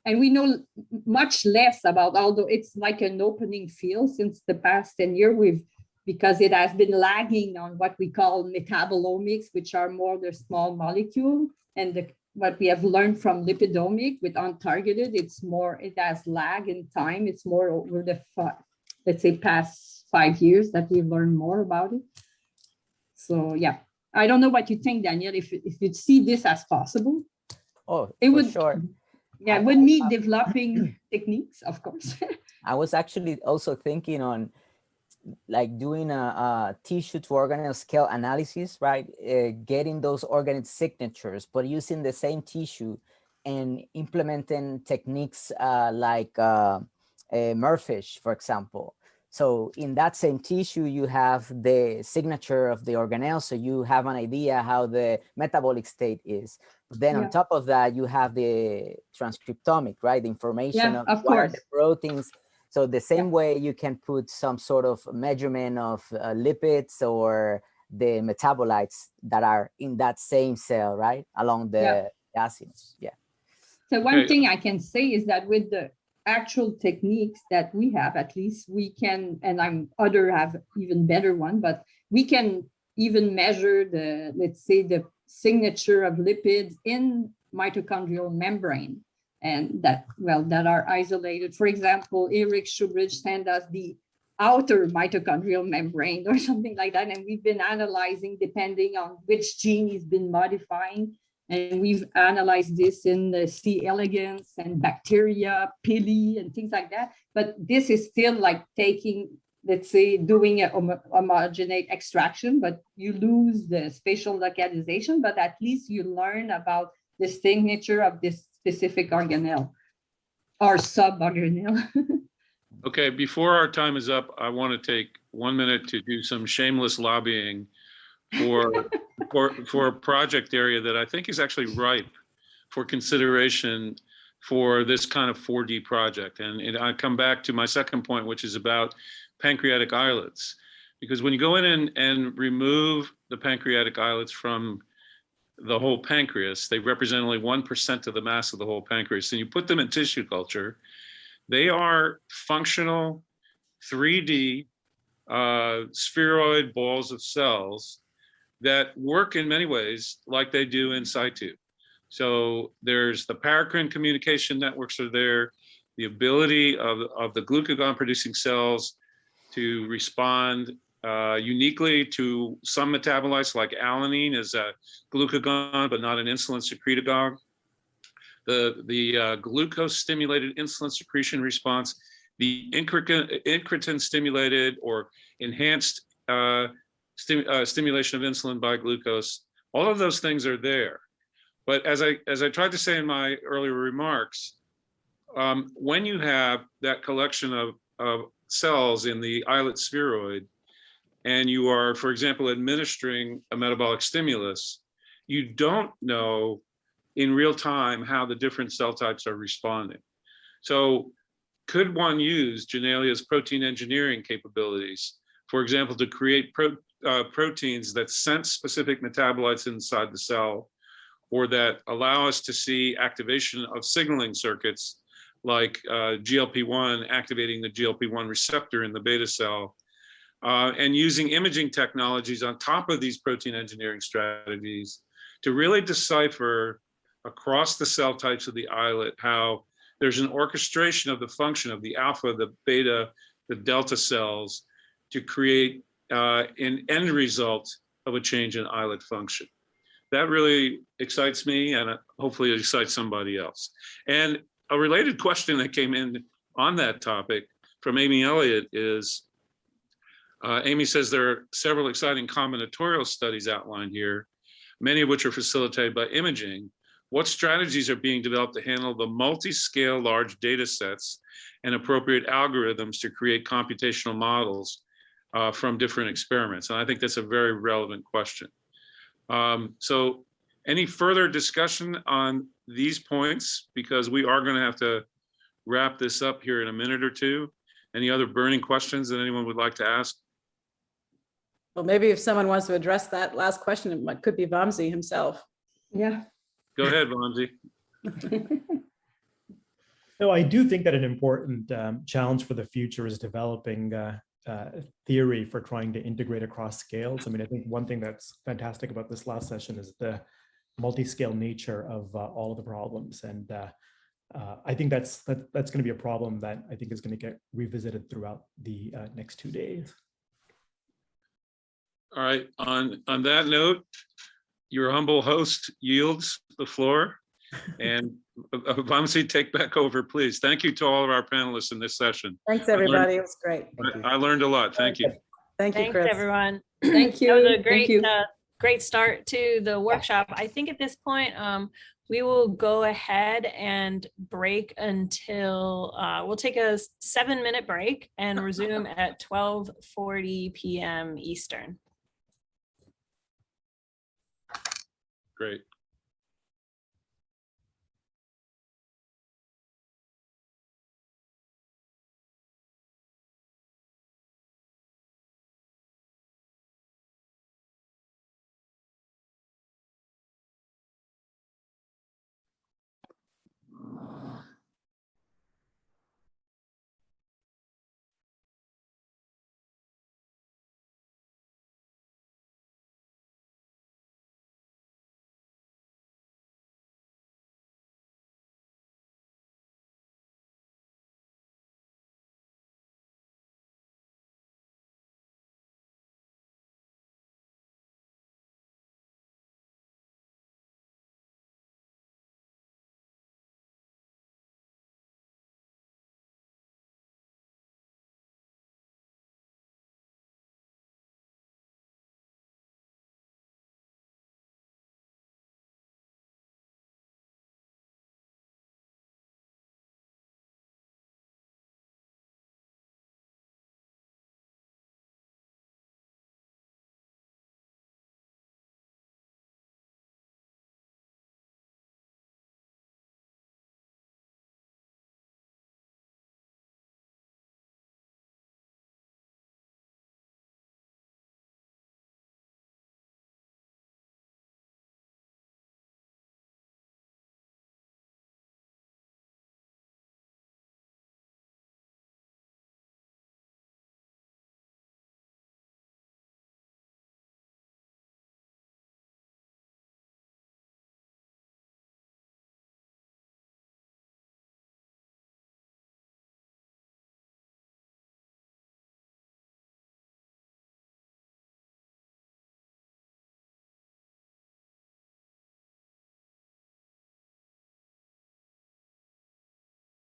and we know much less about, although it's like an opening field since the past 10 years, because it has been lagging on what we call metabolomics, which are more the small molecule, and what we have learned from lipidomic with untargeted, it has lag in time. It's more over the, let's say, past 5 years that we've learned more about it. So yeah, I don't know what you think, Daniel, if you see this as possible. Oh, it would, sure. Yeah, would need developing techniques, of course. I was actually also thinking on like doing a tissue to organelle scale analysis, right? Getting those organelle signatures, but using the same tissue and implementing techniques like Murfish, for example. So in that same tissue, you have the signature of the organelle, so you have an idea how the metabolic state is. But then on top of that, you have the transcriptomic, right? The information of what are the proteins. So the same way you can put some sort of measurement of lipids or the metabolites that are in that same cell, right? Along the acids, So one thing I can say is that with the actual techniques that we have, at least we can, and other have even better one, but we can even measure the, let's say, the signature of lipids in mitochondrial membrane. And that are isolated. For example, Eric Shubridge sent us the outer mitochondrial membrane or something like that. And we've been analyzing depending on which gene has been modifying. And we've analyzed this in the C. elegans and bacteria, pili, and things like that. But this is still like taking, let's say, doing a homogeneous extraction, but you lose the spatial localization, but at least you learn about the signature of this specific organelle or sub-organelle. Okay, before our time is up, I want to take 1 minute to do some shameless lobbying for a project area that I think is actually ripe for consideration for this kind of 4D project. And I come back to my second point, which is about pancreatic islets. Because when you go in and remove the pancreatic islets from the whole pancreas, they represent only 1% of the mass of the whole pancreas, and you put them in tissue culture, they are functional 3D spheroid balls of cells that work in many ways like they do in situ. So there's the paracrine communication networks are there, the ability of the glucagon producing cells to respond uniquely to some metabolites, like alanine is a glucagon, but not an insulin secretagogue. The glucose stimulated insulin secretion response, the incretin stimulated or enhanced stimulation of insulin by glucose, all of those things are there. But as I tried to say in my earlier remarks, when you have that collection of cells in the islet spheroid, and you are, for example, administering a metabolic stimulus, you don't know in real time how the different cell types are responding. So could one use Janelia's protein engineering capabilities, for example, to create proteins that sense specific metabolites inside the cell, or that allow us to see activation of signaling circuits like GLP-1 activating the GLP-1 receptor in the beta cell, and using imaging technologies on top of these protein engineering strategies to really decipher across the cell types of the islet how there's an orchestration of the function of the alpha, the beta, the delta cells to create an end result of a change in islet function. That really excites me, and hopefully it excites somebody else. And a related question that came in on that topic from Amy Elliott is, Amy says there are several exciting combinatorial studies outlined here, many of which are facilitated by imaging. What strategies are being developed to handle the multi-scale large data sets and appropriate algorithms to create computational models from different experiments? And I think that's a very relevant question. So any further discussion on these points, because we are going to have to wrap this up here in a minute or two. Any other burning questions that anyone would like to ask? Well, maybe if someone wants to address that last question, it could be Vamsi himself. Yeah. Go ahead, Vamsi. No, I do think that an important challenge for the future is developing theory for trying to integrate across scales. I mean, I think one thing that's fantastic about this last session is the multi-scale nature of all of the problems. And I think that's going to be a problem that I think is going to get revisited throughout the next 2 days. All right, on that note, your humble host yields the floor. And Vamsi, take back over, please. Thank you to all of our panelists in this session. Thanks, everybody. It was great. I learned a lot. Thank you. Thank you, Thanks, Chris. everyone. Thank you. That was a Thank great, you. great start to the workshop. I think at this point, we will go ahead and break until, we'll take a 7-minute break and resume at 12:40 p.m. Eastern. Great.